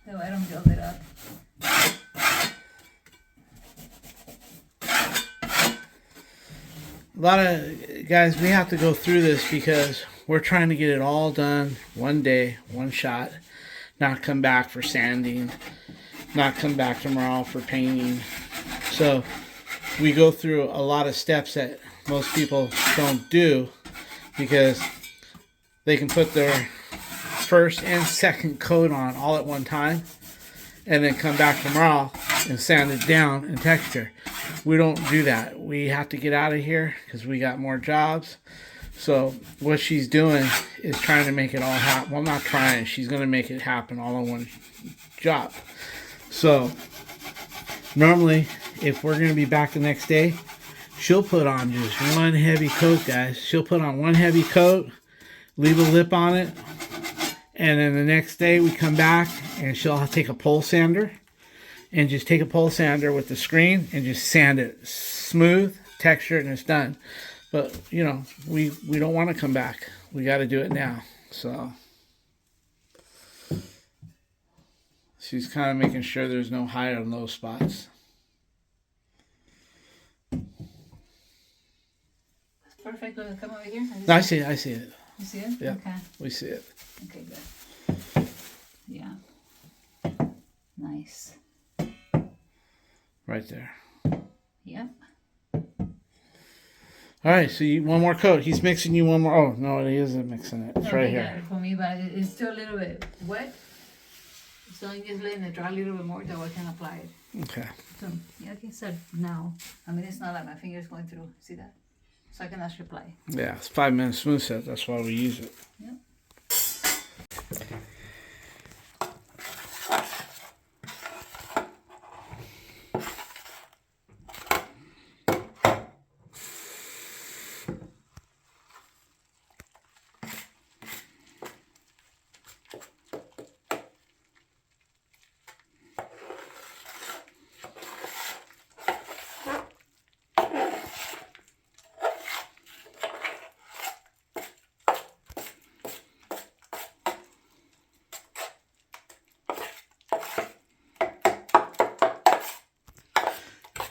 No, I don't build it up. lot of guys, we have to go through this because we're trying to get it all done one day, one shot, not come back for sanding, not come back tomorrow for painting. So we go through a lot of steps that most people don't do because they can put their first and second coat on all at one time and then come back tomorrow and sand it down and texture. We don't do that. We have to get out of here because we got more jobs. So what she's doing is trying to make it all happen. Well, not trying. She's going to make it happen all in one job. So normally, if we're going to be back the next day, she'll put on just one heavy coat, guys. She'll put on one heavy coat, leave a lip on it, and then the next day we come back and she'll take a pole sander and just take a pole sander with the screen and just sand it smooth, texture, and it's done. But, you know, we don't want to come back. We got to do it now. So she's kind of making sure there's no high and low spots. Perfect. Come over here. I see it. You see it? Yeah. Okay. We see it. Okay, good. Yeah. Nice. Right there. Yep. All right, so one more coat. He's mixing you one more. Oh, no, he isn't mixing it. It's Okay, right got here. it for me, but it's still a little bit wet. So I'm just letting it dry a little bit more so I can apply it. Okay. So, yeah, like I said, now. I mean, it's not like my finger's going through. See that? So I can actually apply. Yeah, it's 5 minute smooth set. That's why we use it. Yep.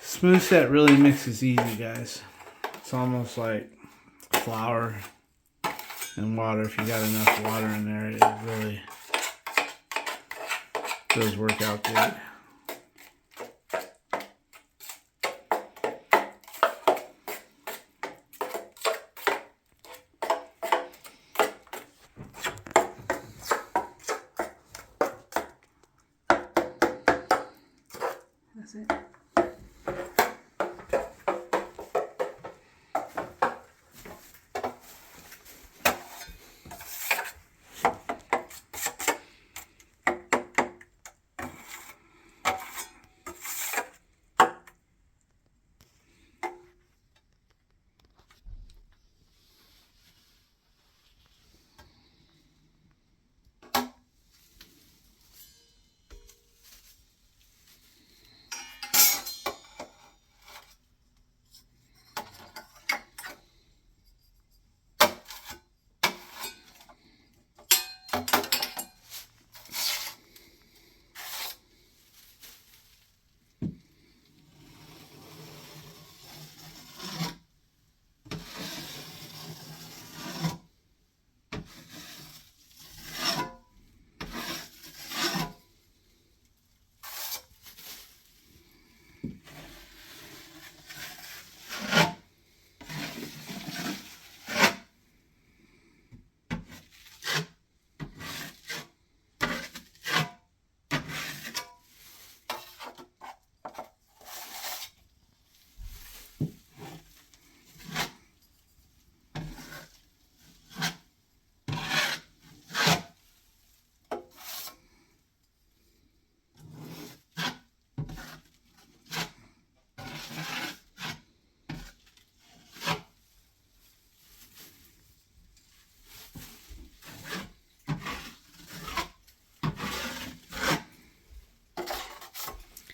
Smooth set really mixes easy, guys. It's almost like flour and water. If you got enough water in there, it really does work out good. That's it.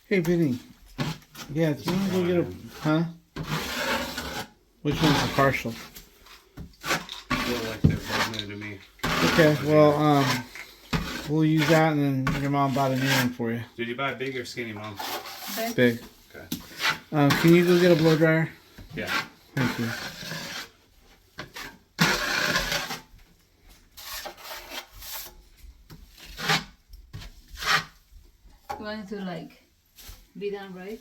Hey, Vinny. Yeah, do you want to go get a... Huh? Which one's the partial? Feel like they're both new to me. Okay, well, we'll use that, and then your mom bought a new one for you. Did you buy a big or skinny, Mom? Big. Okay. Can you go get a blow dryer? Yeah. Thank you. You want it to like be done right?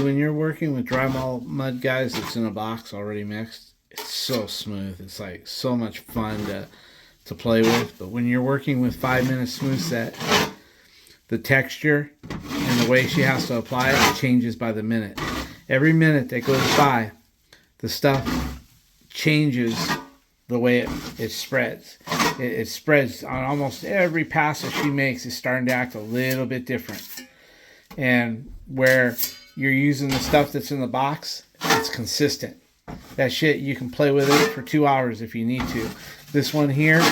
When you're working with drywall mud, guys, it's in a box already mixed. It's so smooth. It's like so much fun to play with. But when you're working with 5-minute smooth set, the texture and the way she has to apply it changes by the minute. Every minute that goes by, the stuff changes the way it spreads. It spreads on almost every pass that she makes. Is starting to act a little bit different. And where you're using the stuff that's in the box, it's consistent. That shit, you can play with it for 2 hours if you need to. This one here,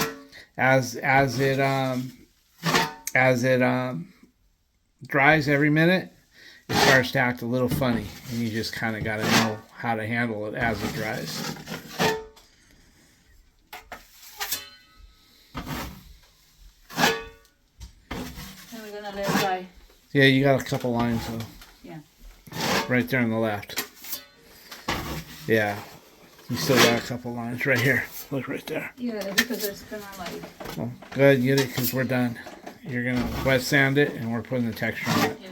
as it dries every minute, it starts to act a little funny, and you just kind of got to know how to handle it as it dries. And we're gonna let it dry. Yeah, you got a couple lines though. Yeah. Right there on the left. Yeah. You still got a couple lines right here. Look right there. Yeah, because it's gonna like. Well, go ahead and get it because we're done. You're going to wet sand it and we're putting the texture on it. Yeah.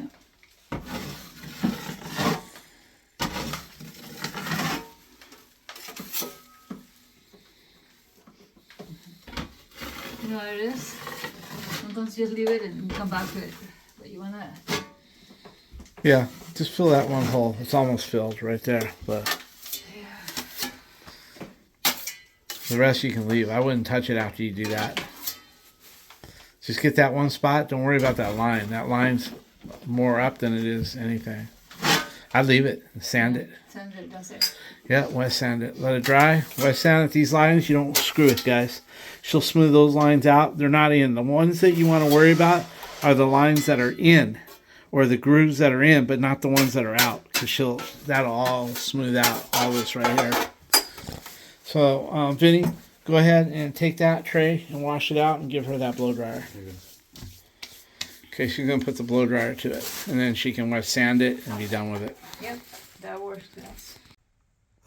You know what it is? Sometimes you just leave it and come back to it. But you wanna. Yeah, just fill that one hole. It's almost filled right there, but the rest you can leave. I wouldn't touch it after you do that. Just get that one spot. Don't worry about that line. That line's more up than it is anything. I'd leave it and sand it. Sand it, that's it. Yeah, wet sand it. Let it dry. Wet sand it. These lines, you don't screw with, guys. She'll smooth those lines out. They're not in. The ones that you want to worry about are the lines that are in, or the grooves that are in, but not the ones that are out, because that'll all smooth out all this right here. So, Vinny, go ahead and take that tray and wash it out and give her that blow dryer. Okay, she's gonna put the blow dryer to it, and then she can wet sand it and be done with it. Yep, that works best.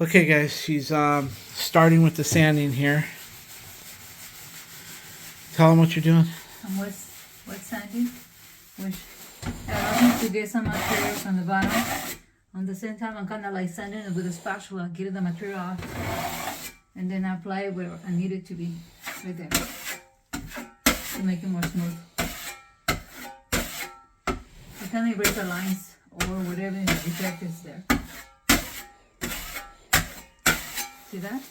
Okay, guys, she's starting with the sanding here. Tell them what you're doing. I'm wet sanding, which allows me to get some material from the bottom. On the same time, I'm kind of like sanding it with a spatula, getting the material off, and then I apply it where I need it to be, right there, to make it more smooth. I kind of erase the lines or whatever the defect is there. See that?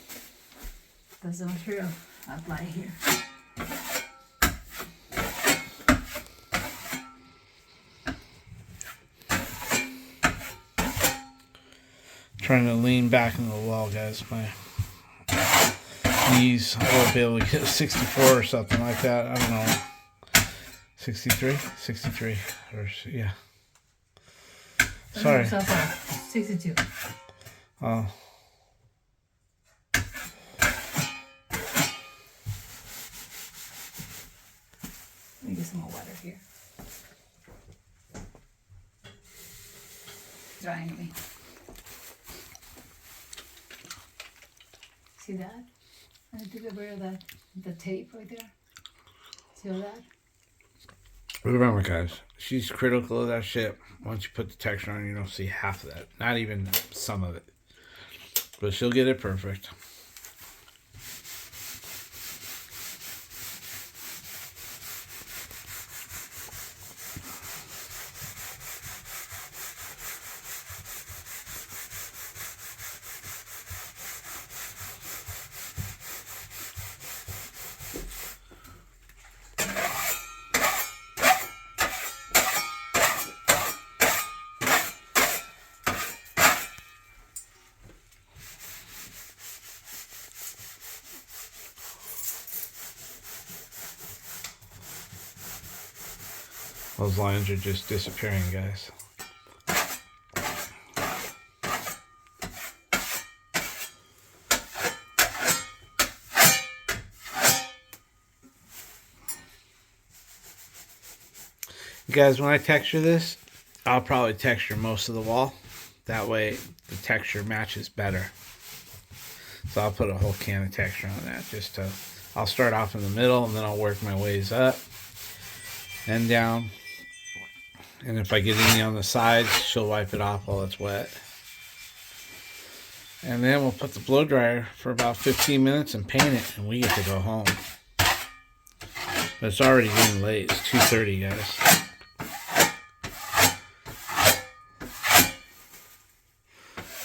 That's the material I apply here. Trying to lean back in the wall, guys. My knees, I won't be able to get a 64 or something like that. I don't know. 63? 63. Or, yeah. Sorry. 62. Oh. Let me get some more water here. Drying me. See that? I need to get rid of the tape right there. See all that? Remember, guys, she's critical of that shit. Once you put the texture on, you don't see half of that. Not even some of it. But she'll get it perfect. Those lines are just disappearing, guys. Guys, when I texture this, I'll probably texture most of the wall. That way the texture matches better. So I'll put a whole can of texture on that. I'll start off in the middle and then I'll work my ways up and down. And if I get any on the sides, she'll wipe it off while it's wet. And then we'll put the blow dryer for about 15 minutes and paint it, and we get to go home. But it's already getting late. It's 2:30, guys.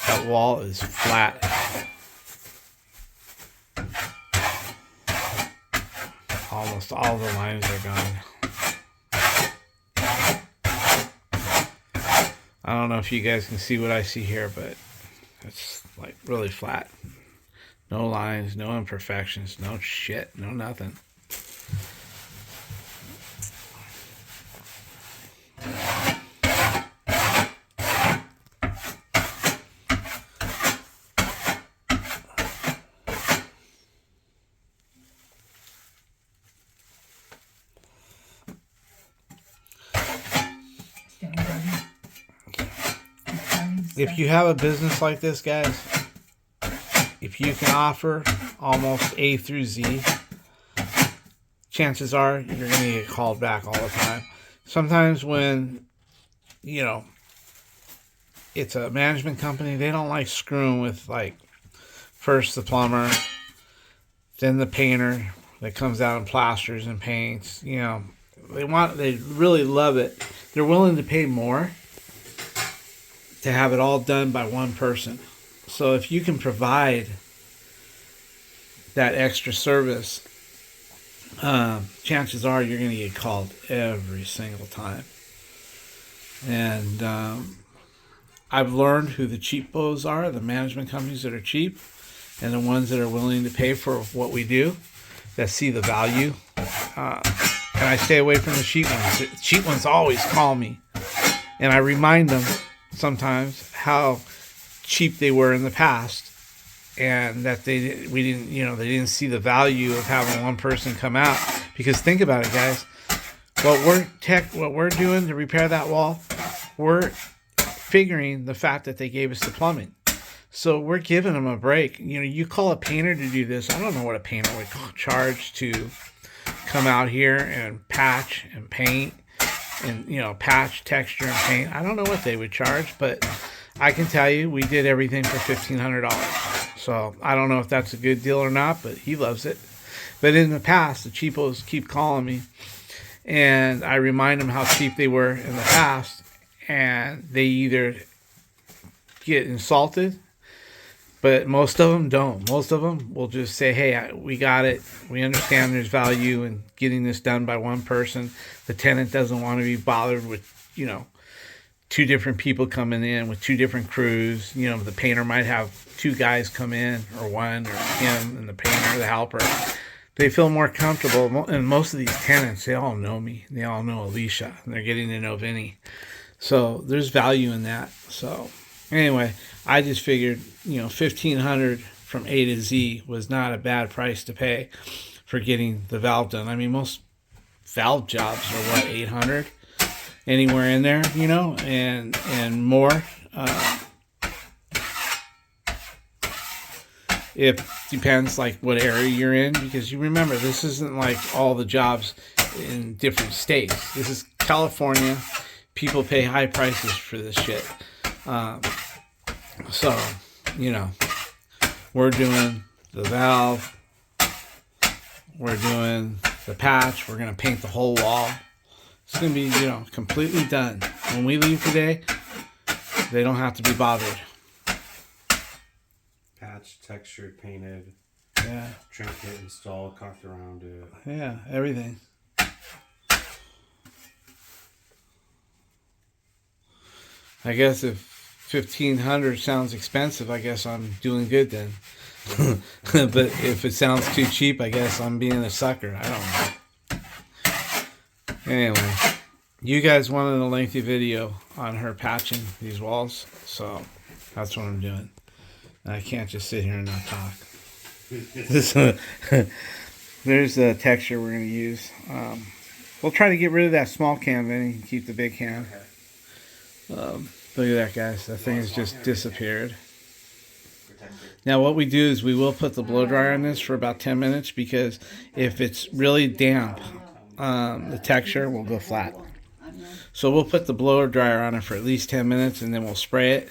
That wall is flat. Almost all the lines are gone. I don't know if you guys can see what I see here, but it's like really flat. No lines, no imperfections, no shit, no nothing. If you have a business like this, guys, if you can offer almost A through Z, chances are you're going to get called back all the time. Sometimes when, you know, it's a management company, they don't like screwing with, like, first the plumber, then the painter that comes out and plasters and paints. You know, they really love it. They're willing to pay more to have it all done by one person. So if you can provide that extra service, chances are you're going to get called every single time. And I've learned who the cheapos are, the management companies that are cheap, and the ones that are willing to pay for what we do, that see the value. And I stay away from the cheap ones. The cheap ones always call me, and I remind them sometimes how cheap they were in the past, and that they didn't see the value of having one person come out. Because think about it, guys, what we're doing to repair that wall, we're figuring the fact that they gave us the plumbing, so we're giving them a break. You know, you call a painter to do this. I don't know what a painter would charge to come out here and patch and paint, and, you know, patch, texture, and paint. I don't know what they would charge, but I can tell you we did everything for $1,500. So I don't know if that's a good deal or not, but he loves it. But in the past, the cheapos keep calling me, and I remind them how cheap they were in the past, and they either get insulted, but most of them don't. Most of them will just say, hey, we got it. We understand there's value in getting this done by one person. The tenant doesn't want to be bothered with, you know, two different people coming in with two different crews. You know, the painter might have two guys come in, or one, or him and the painter, the helper. They feel more comfortable. And most of these tenants, they all know me. They all know Alicia, and they're getting to know Vinny. So there's value in that. So anyway, I just figured, you know, $1,500 from A to Z was not a bad price to pay for getting the valve done. I mean, most valve jobs are what, $800, anywhere in there, you know, and more. It depends like what area you're in, because you remember, this isn't like all the jobs in different states. This is California. People pay high prices for this shit. So, you know, we're doing the valve. We're doing the patch. We're going to paint the whole wall. It's going to be, you know, completely done. When we leave today, they don't have to be bothered. Patch, textured, painted. Yeah. Trinket installed, caulked around it. Yeah, everything. I guess if 1,500 sounds expensive, I guess I'm doing good then. But if it sounds too cheap, I guess I'm being a sucker. I don't know. Anyway, you guys wanted a lengthy video on her patching these walls, so that's what I'm doing. I can't just sit here and not talk. There's the texture we're going to use. We'll try to get rid of that small can, then you can keep the big can. Look at that, guys. That thing has just disappeared. Now what we do is we will put the blow dryer on this for about 10 minutes because if it's really damp, the texture will go flat. So we'll put the blower dryer on it for at least 10 minutes and then we'll spray it.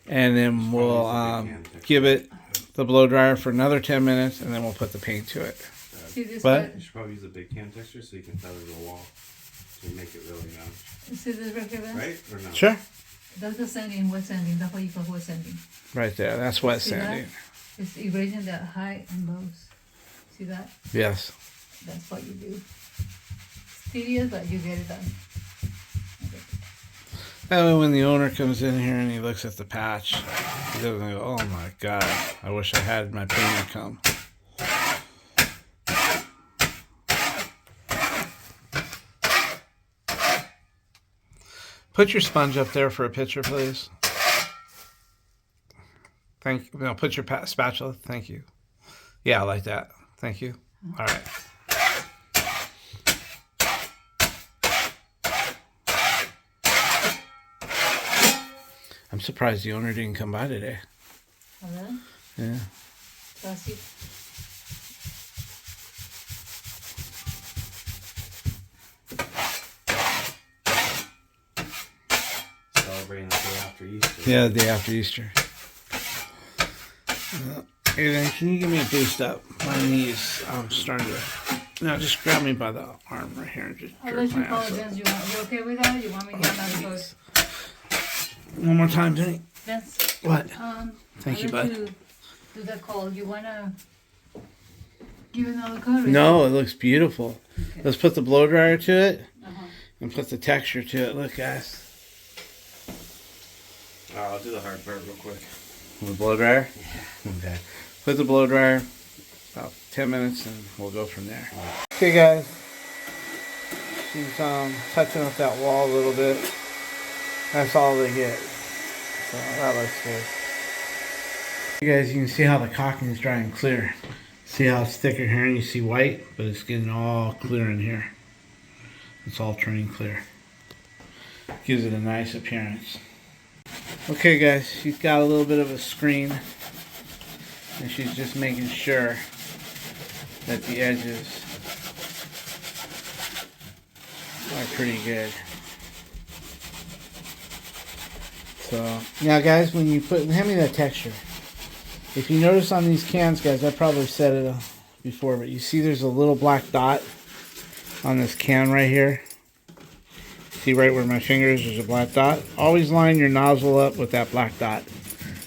And then we'll give it the blow dryer for another 10 minutes and then we'll put the paint to it. But you should probably use a big can texture so you can feather the wall to make it really nice. See this right here, Ben? Right? Or no? Sure. That's the sanding, wet sanding. That's what you call wet sanding. Right there. That's wet See sanding. that? It's erasing the high and lows. See that? Yes. That's what you do. It's tedious, but you get it done. Okay. That way when the owner comes in here and he looks at the patch, he doesn't go, oh my God, I wish I had my painter come. Put your sponge up there for a picture, please. Thank you. No, put your spatula. Thank you. Yeah, like that. Thank you. All right. I'm surprised the owner didn't come by today. Oh, really? Yeah. Classy. Celebrating the day after Easter. Yeah, the day after Easter. Hey, then, can you give me a boost up? My knees, I'm starting to... No, just grab me by the arm right here and just I'll jerk let you my call ass it, up. Vince. You okay with that? You want me to get another code? One more time, Jenny. Vince, What? I'll Thank you, let bud. you do the call. You wanna give another code? No, it looks beautiful. Okay. Let's put the blow dryer to it Uh-huh. and put the texture to it. Look, guys. I'll do the hard part real quick. The blow dryer? Okay. Put the blow dryer about 10 minutes and we'll go from there. Okay, guys. She's touching up that wall a little bit. That's all they get. So that looks good. You guys, you can see how the caulking is drying clear. See how it's thicker here and you see white, but it's getting all clear in here. It's all turning clear. Gives it a nice appearance. Okay, guys, she's got a little bit of a screen and she's just making sure that the edges are pretty good. So now, guys, when you hand me that texture. If you notice on these cans, guys, I probably said it before, but you see there's a little black dot on this can right here. See right where my finger is, there's a black dot. Always line your nozzle up with that black dot.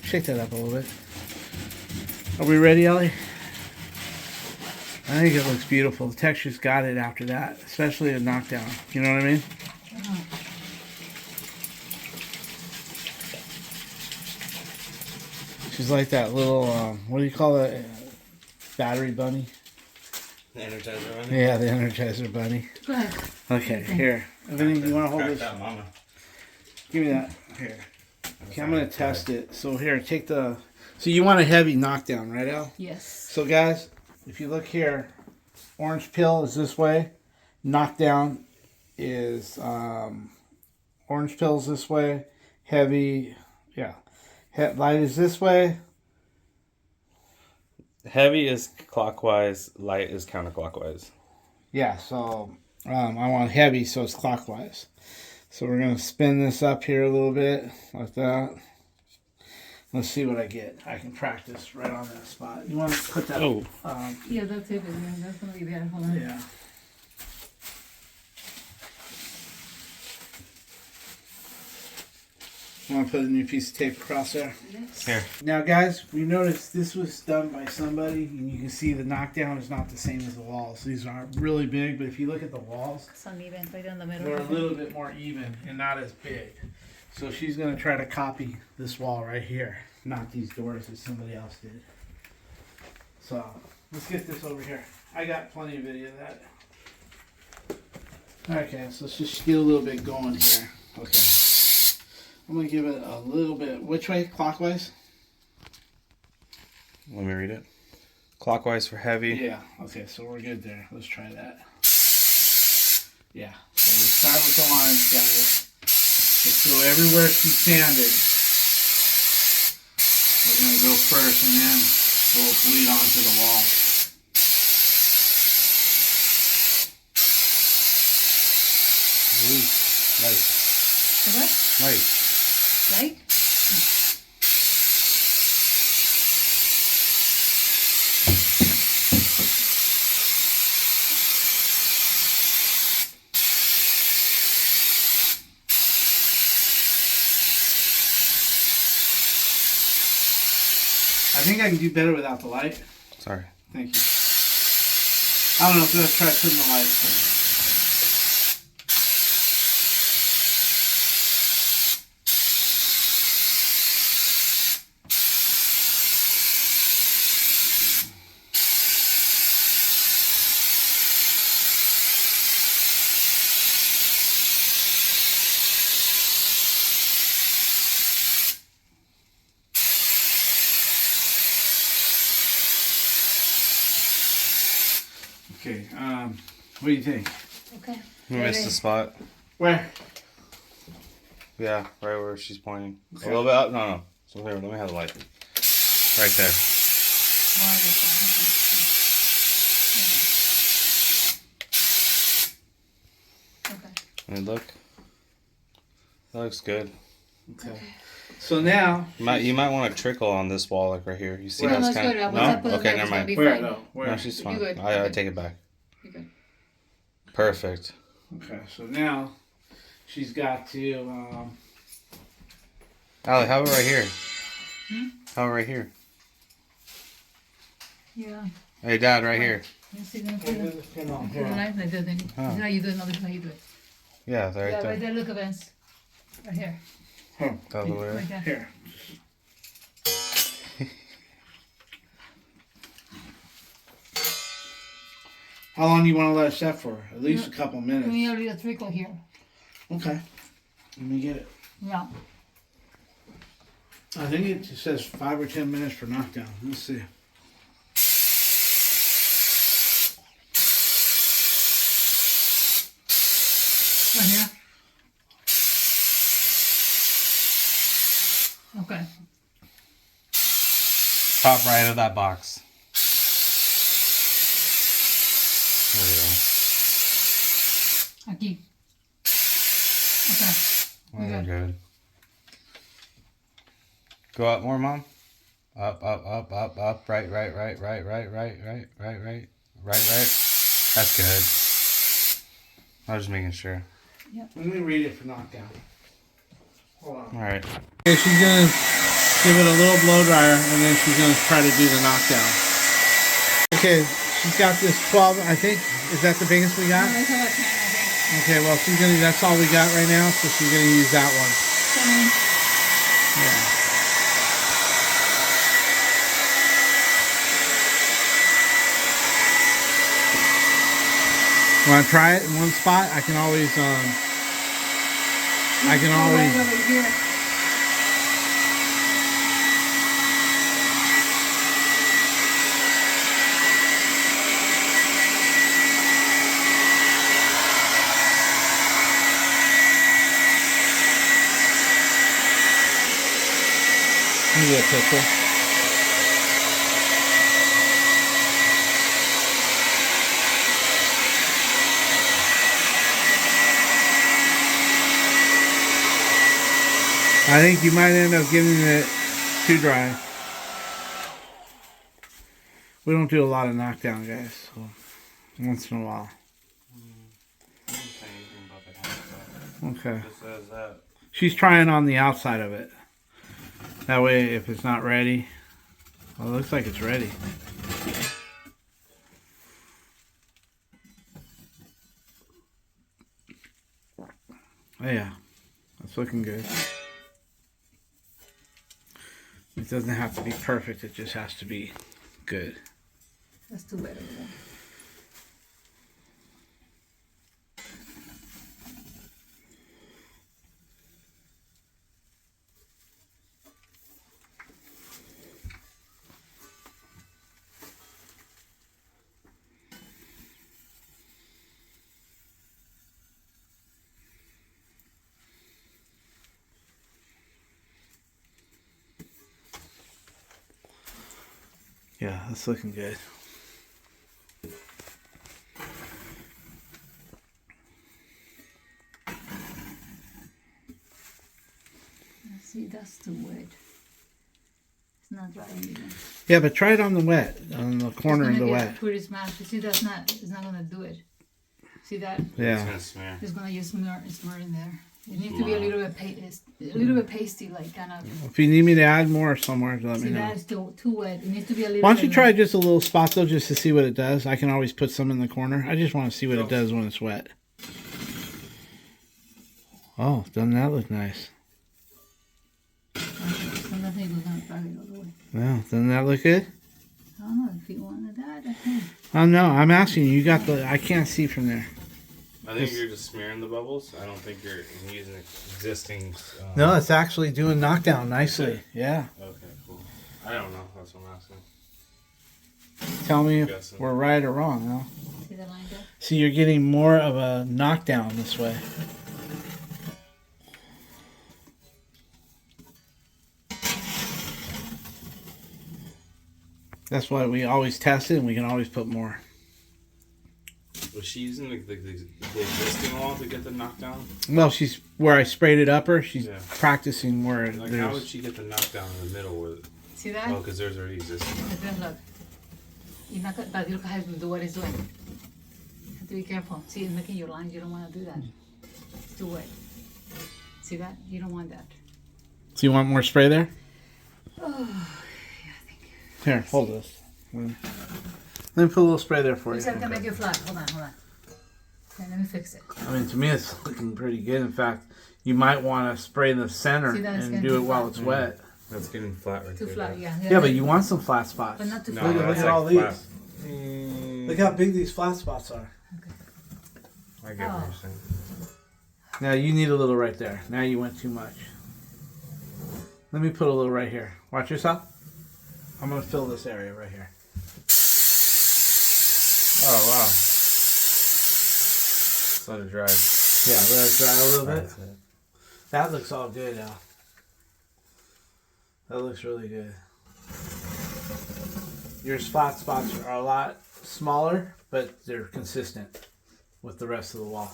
Shake that up a little bit. Are we ready, Ellie? I think it looks beautiful. The texture's got it after that, especially a knockdown. You know what I mean? She's like that little, what do you call it? Battery bunny? The Energizer bunny? Yeah, the Energizer bunny. Go ahead. Okay, here. Everything, you want to hold Crack this? that, mama. Give me that. Here. Okay, I'm going to test it. So here, take the... So you want a heavy knockdown, right, Al? Yes. So guys, if you look here, orange peel is this way. Knockdown is... orange peel is this way. Heavy... Yeah. Light is this way. Heavy is clockwise, light is counterclockwise. Yeah, so I want heavy, so it's clockwise. So we're going to spin this up here a little bit, like that. Let's see what I get. I can practice right on that spot. You want to put that? Oh. Yeah, that's it. That's gonna be better. Hold on. Yeah. You want to put a new piece of tape across there? Here. Now, guys, we noticed this was done by somebody, and you can see the knockdown is not the same as the walls. These aren't really big, but if you look at the walls, It's uneven right down the middle. they're a little bit more even and not as big. So she's going to try to copy this wall right here, not these doors that somebody else did. So let's get this over here. I got plenty of video of that. Okay, so let's just get a little bit going here. Okay. I'm going to give it a little bit. Which way? Clockwise? Let me read it. Clockwise for heavy. Yeah. Okay, so we're good there. Let's try that. Yeah. So we'll start with the lines, guys. Let's go everywhere she sanded. We're going to go first, and then we'll bleed onto the wall. Ooh, light. What? Light. Right? I think I can do better without the light. Sorry. Thank you. I don't know. Let's try putting the light. Okay, what do you think? Okay. We missed the spot. Where? Yeah, right where she's pointing. Okay. A little bit up? No. So here, let me have the light. Right there. Okay. And look. That looks good. Okay. So now You might want to trickle on this wall, like right here. You see how No, it's it's kind good. of... Once I put No? it Okay, back, never it's gonna mind. be where fine. though? Where? No, she's fine. good. I Okay. take it back. You're good. Perfect. Okay, so now she's got to. Allie, how about right here? How about right here? Yeah. Hey, Dad, right here. Let's see, gonna put it. This pin on Put it here. like that, then. Oh. This is how you do it. No, this is how you do it. Yeah, right Yeah, there. right there. Look, Vince. Right here. The other way. Right there. Here. How long do you want to let it set for? At least a couple minutes. We need a trickle here. Okay. Let me get it. Yeah. I think it says 5 or 10 minutes for knockdown. Let's see. Right here. Okay. Top right of that box. There we Aquí. Okay. go. We're good. Go up more, Mom. Up. Right. That's good. I was just making sure. Let me read it for knockdown. Hold on. All right. Okay, she's going to give it a little blow dryer, and then she's going to try to do the knockdown. Okay, she's got this 12, I think. Is that the biggest we got? No, it's about 10, I think. Okay, well, she's going to, that's all we got right now, so she's going to use that one. Yeah. Want to try it in one spot? I can always, Right over here. Let me get a picture. I think you might end up getting it too dry. We don't do a lot of knockdown, guys. So once in a while. Okay. Just says that. She's trying on the outside of it. That way, if it's not ready. Well, it looks like it's ready. Oh yeah, that's looking good. It doesn't have to be perfect, it just has to be good. That's too bad. Yeah, that's looking good. See, that's too wet. It's not dry anymore. Yeah, but try it on the wet, on the corner of the wet. Pretty smashed. See, that's not. It's not gonna do it. See that? Yeah. It's gonna smear. It's gonna just smear in there. It needs to be a little bit pasty, like kind of. If you need me to add more somewhere, let See, me know. that is too wet. It needs to be a little. Why don't you bit try just a little spot though, just to see what it does? I can always put some in the corner. I just want to see what it does when it's wet. Oh, doesn't that look nice? Well, doesn't that look good? I don't know if you wanted that. I think. Oh no, I'm asking you. You got the. I can't see from there. I think you're just smearing the bubbles. I don't think you're using existing. No, it's actually doing knockdown nicely. Yeah. Okay, cool. I don't know. That's what I'm asking. Tell me I'm if guessing. we're right or wrong. No. See the line there? See, you're getting more of a knockdown this way. That's why we always test it, and we can always put more. Was she using the existing wall to get the knockdown? Well, she's where I sprayed it up her. She's Yeah. practicing where Like, how there's. would she get the knockdown in the middle with? See that? Oh, because there's already existing. Then look. You're not gonna, but look how he's do what he's doing. You have to be careful. See, it's making your lines. You don't want to do that. It's too wet. See that? You don't want that. So you want more spray there? Oh, yeah, I think. Here, hold this. Let me put a little spray there for you. Looks like I can make it flat. Hold on. Okay, let me fix it. I mean, to me, it's looking pretty good. In fact, you might want to spray the center See, that's and getting do it too while flat. it's wet. That's getting flat right Too there. flat, yeah. Yeah, but you want some flat spots. But not too No, flat. that's at all like these. flat. Look how big these flat spots are. I get what you're saying. Now you need a little right there. Now you went too much. Let me put a little right here. Watch yourself. I'm going to fill this area right here. Oh wow. Just let it dry. Yeah, let it dry a little bit. That's it. That looks all good, Al. That looks really good. Your flat spots are a lot smaller, but they're consistent with the rest of the wall.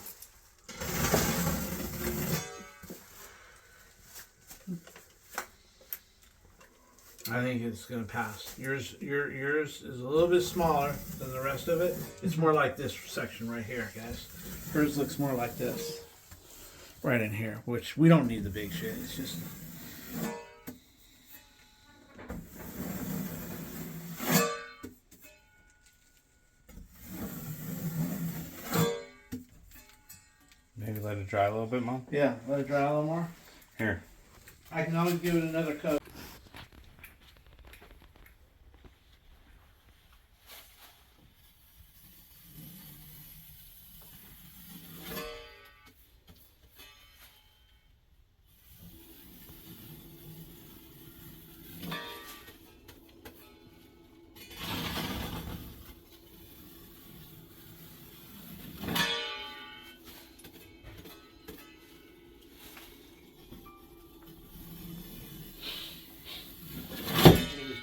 I think it's gonna pass. Yours is a little bit smaller than the rest of it. It's more like this section right here, guys. Hers looks more like this, right in here, which we don't need the big shit. It's just. Maybe let it dry a little bit, Mom. Yeah, let it dry a little more. Here. I can always give it another coat.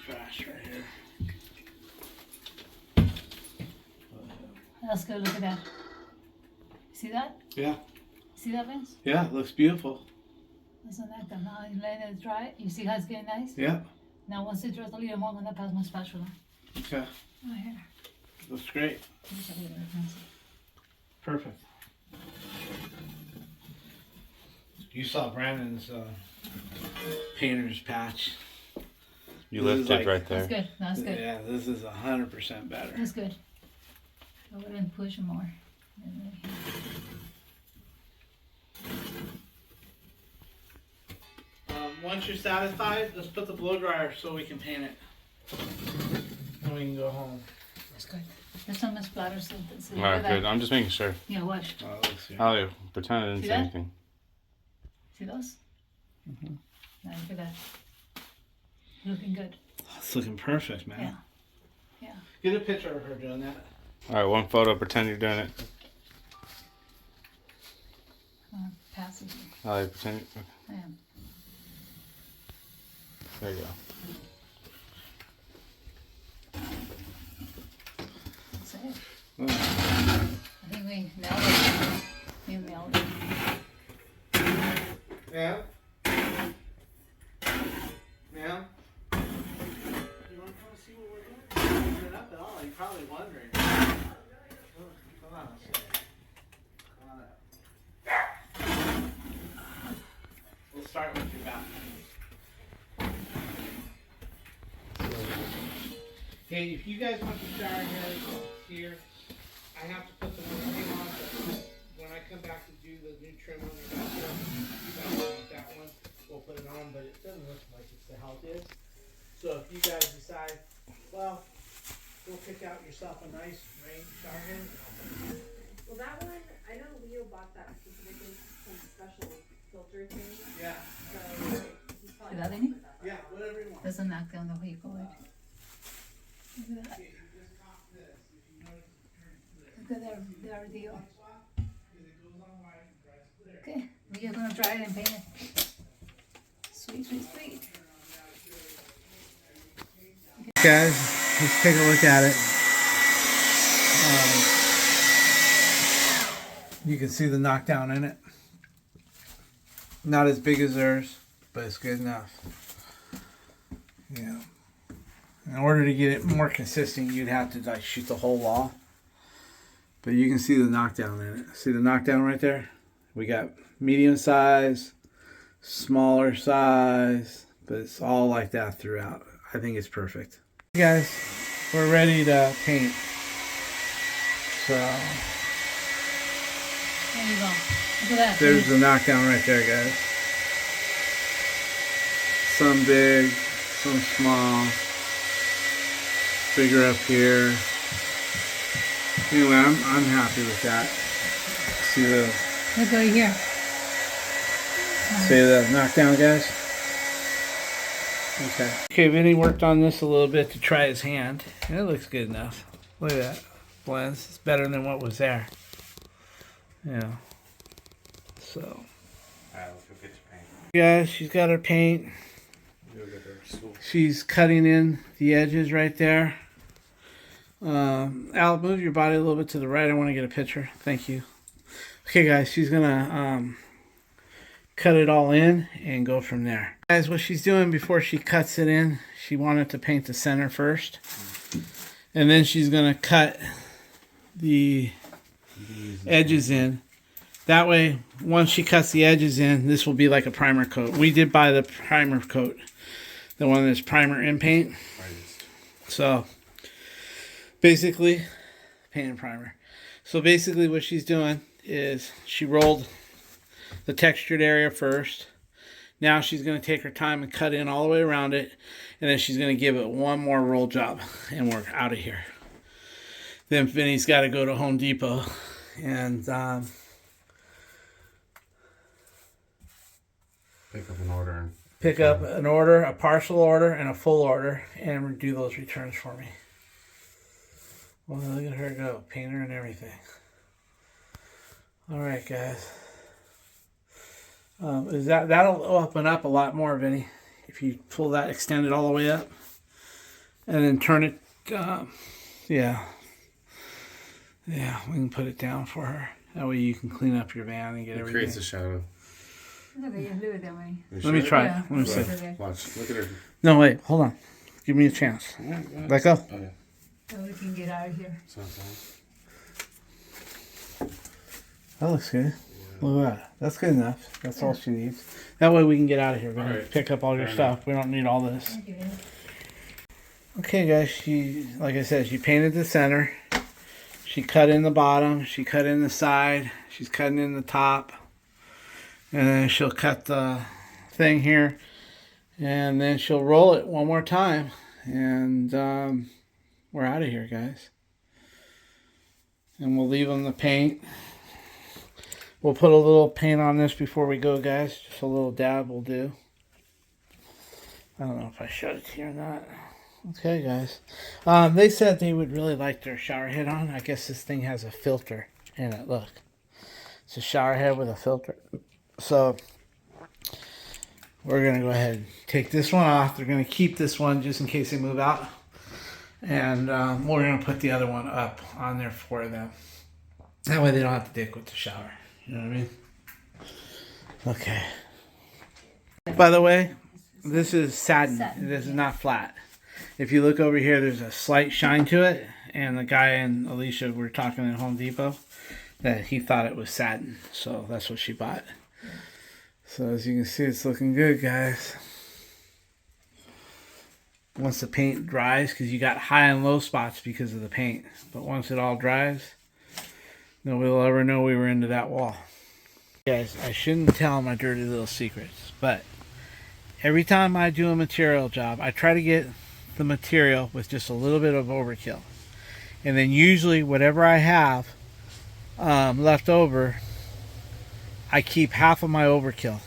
Trash right here. Let's go look at that. See that? Yeah, See that, Vince? yeah, it looks beautiful. Isn't that good? Now I'm letting it dry. You see how it's getting nice? Yeah. Now once it dries a little more, I'm gonna pass my spatula. Okay. Right here. Looks great. Just a little bit nicer. Perfect. You saw Brandon's painter's patch. You This is lifted like- right there. That's good. That's good. Yeah, this is 100% better. That's good. Go ahead and push more. And then Once you're satisfied, let's put the blow dryer so we can paint it. And we can go home. that's good. There's some splatters. So All right, good. I'm just making sure. Yeah, watch. Oh, it looks good. I'll pretend I didn't See say that? anything. See those? Now look at that. Looking good. It's looking perfect, man. Yeah. Yeah. Get a picture of her doing that. All right, one photo. Pretend you're doing it. Pass it. I'll pretend. Okay. Yeah. There you go. That's it. I think we nailed it. We nailed it. Yeah? Yeah? You want to come see what we're doing? Is it up at all? You're probably wondering. Come on. Come on up. We'll start with your bathroom. Hey, if you guys want the shower head here, I have to put the thing on, but when I come back to do the new trim on your bathroom, you guys want that one, we'll put it on, but it doesn't look like it's the how it is. So if you guys decide, well, go pick out yourself a nice rain shower head. Well, that one, I know Leo bought that specifically some special filter thing. Yeah, So he's probably Is that any? yeah, whatever you want. Doesn't knock down the vehicle. Look at that. Okay, you just cop this. If you notice it turns this. Look at their deal. Spot, because it goes on white and dries clear. Okay, we're just gonna dry it and paint it. Sweet, sweet, sweet. Guys, let's take a look at it. You can see the knockdown in it. Not as big as theirs, but it's good enough. Yeah. In order to get it more consistent, you'd have to like shoot the whole wall. But you can see the knockdown in it. See the knockdown right there? We got medium size, smaller size, but it's all like that throughout. I think it's perfect. Hey guys, we're ready to paint. So There you go. Look at that. there's the knockdown right there, guys. Some big, some small, bigger up here. Anyway, I'm happy with that. See the Look right here. knockdown, guys. Okay, Vinny worked on this a little bit to try his hand, and it looks good enough. Look at that. Blends. It's better than what was there. Yeah. So. All right, let's go get your paint. Guys, she's got her paint. Go get her stool. She's cutting in the edges right there. Al, move your body a little bit to the right. I want to get a picture. Thank you. Okay, guys, she's gonna cut it all in and go from there. Guys, what she's doing before she cuts it in, she wanted to paint the center first, and then she's gonna cut the edges in. That way, once she cuts the edges in, this will be like a primer coat. We did buy the primer coat, the one that's primer and paint. So basically, paint and primer. So basically what she's doing is she rolled the textured area first. Now she's going to take her time and cut in all the way around it. And then she's going to give it one more roll job. And we're out of here. Then Vinny's got to go to Home Depot. And Pick up an order. pick up an order, a partial order, and a full order. And do those returns for me. Well, look at her go. Painter and everything. All right, guys. That'll open up a lot more, Vinny, if you pull that, extend it all the way up, and then turn it. Yeah, we can put it down for her. That way you can clean up your van and get It everything. creates a shadow. No, they just leave it that way. Let me try it. Let me see. Okay. Watch. Look at her. No, wait. Hold on. Give me a chance. All right, go ahead. Let go. Okay. So we can get out of here. So, That looks good. Look at that. That's good enough. That's all she needs. That way we can get out of here. We're going to Alright. pick up all your Fair stuff. We don't need all this. Thank you. Okay, guys. She, like I said, she painted the center. She cut in the bottom. She cut in the side. She's cutting in the top. And then she'll cut the thing here. And then she'll roll it one more time. And we're out of here, guys. And we'll leave them the paint. We'll put a little paint on this before we go, guys. Just a little dab will do. I don't know if I showed it to you or not. Okay, guys. They said they would really like their shower head on. I guess this thing has a filter in it. Look. It's a shower head with a filter. So, we're going to go ahead and take this one off. They're going to keep this one just in case they move out. And we're going to put the other one up on there for them. That way they don't have to dick with the shower. You know what I mean? Okay. By the way, this is satin. This is not flat. If you look over here, there's a slight shine to it. And the guy and Alicia were talking at Home Depot that he thought it was satin. So that's what she bought. So as you can see, it's looking good, guys. Once the paint dries, because you got high and low spots because of the paint. But once it all dries, nobody will ever know we were into that wall. Guys, I shouldn't tell my dirty little secrets, but every time I do a material job, I try to get the material with just a little bit of overkill. And then usually whatever I have left over, I keep half of my overkill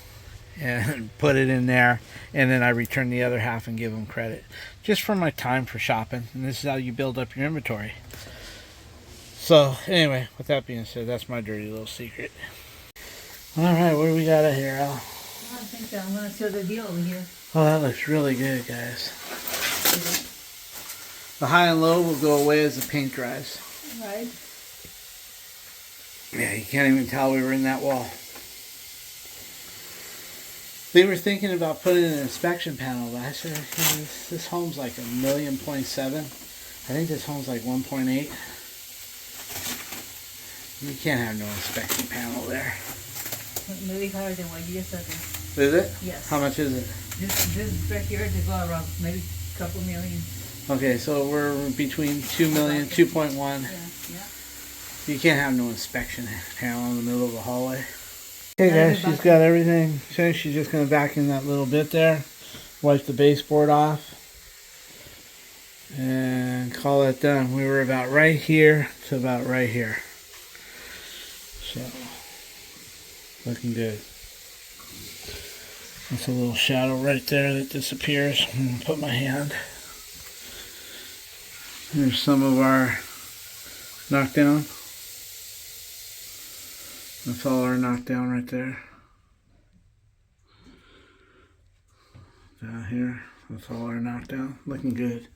and put it in there, and then I return the other half and give them credit. Just for my time for shopping, and this is how you build up your inventory. So, anyway, with that being said, that's my dirty little secret. Alright, what do we got out here, Al? I think I'm going to seal the deal over here. Oh, that looks really good, guys. The high and low will go away as the paint dries. Right. Yeah, you can't even tell we were in that wall. They were thinking about putting an inspection panel, but I said, this home's like 1.7 million. I think this home's like 1.8. You can't have no inspection panel there. Maybe higher than what you just said. Is it? Yes. How much is it? This right here, they go around maybe a couple million. Okay, so we're between 2 million, 2.1. Yeah. You can't have no inspection panel in the middle of the hallway. Okay guys, she's got everything finished. She's just going to vacuum that little bit there. Wipe the baseboard off. And call it done. We were about right here to about right here. So, looking good. That's a little shadow right there that disappears. I'm going to put my hand. Here's some of our knockdown. That's all our knockdown right there. Down here, that's all our knockdown. Looking good.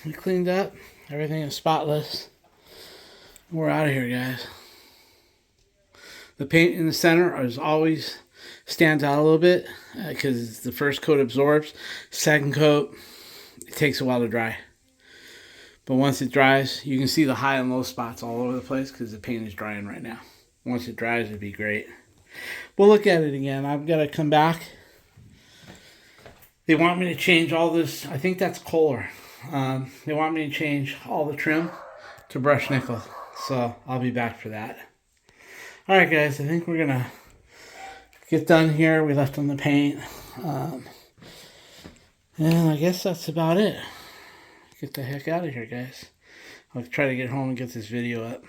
We cleaned up. Everything is spotless. We're out of here, guys. The paint in the center is always stands out a little bit because the first coat absorbs. Second coat, it takes a while to dry. But once it dries, you can see the high and low spots all over the place because the paint is drying right now. Once it dries, it'd be great. We'll look at it again. I've got to come back. They want me to change all this. I think that's Kohler. They want me to change all the trim to brushed nickel. So I'll be back for that. Alright guys, I think we're going to get done here. We left on the paint. And I guess that's about it. Get the heck out of here, guys. I'll try to get home and get this video up.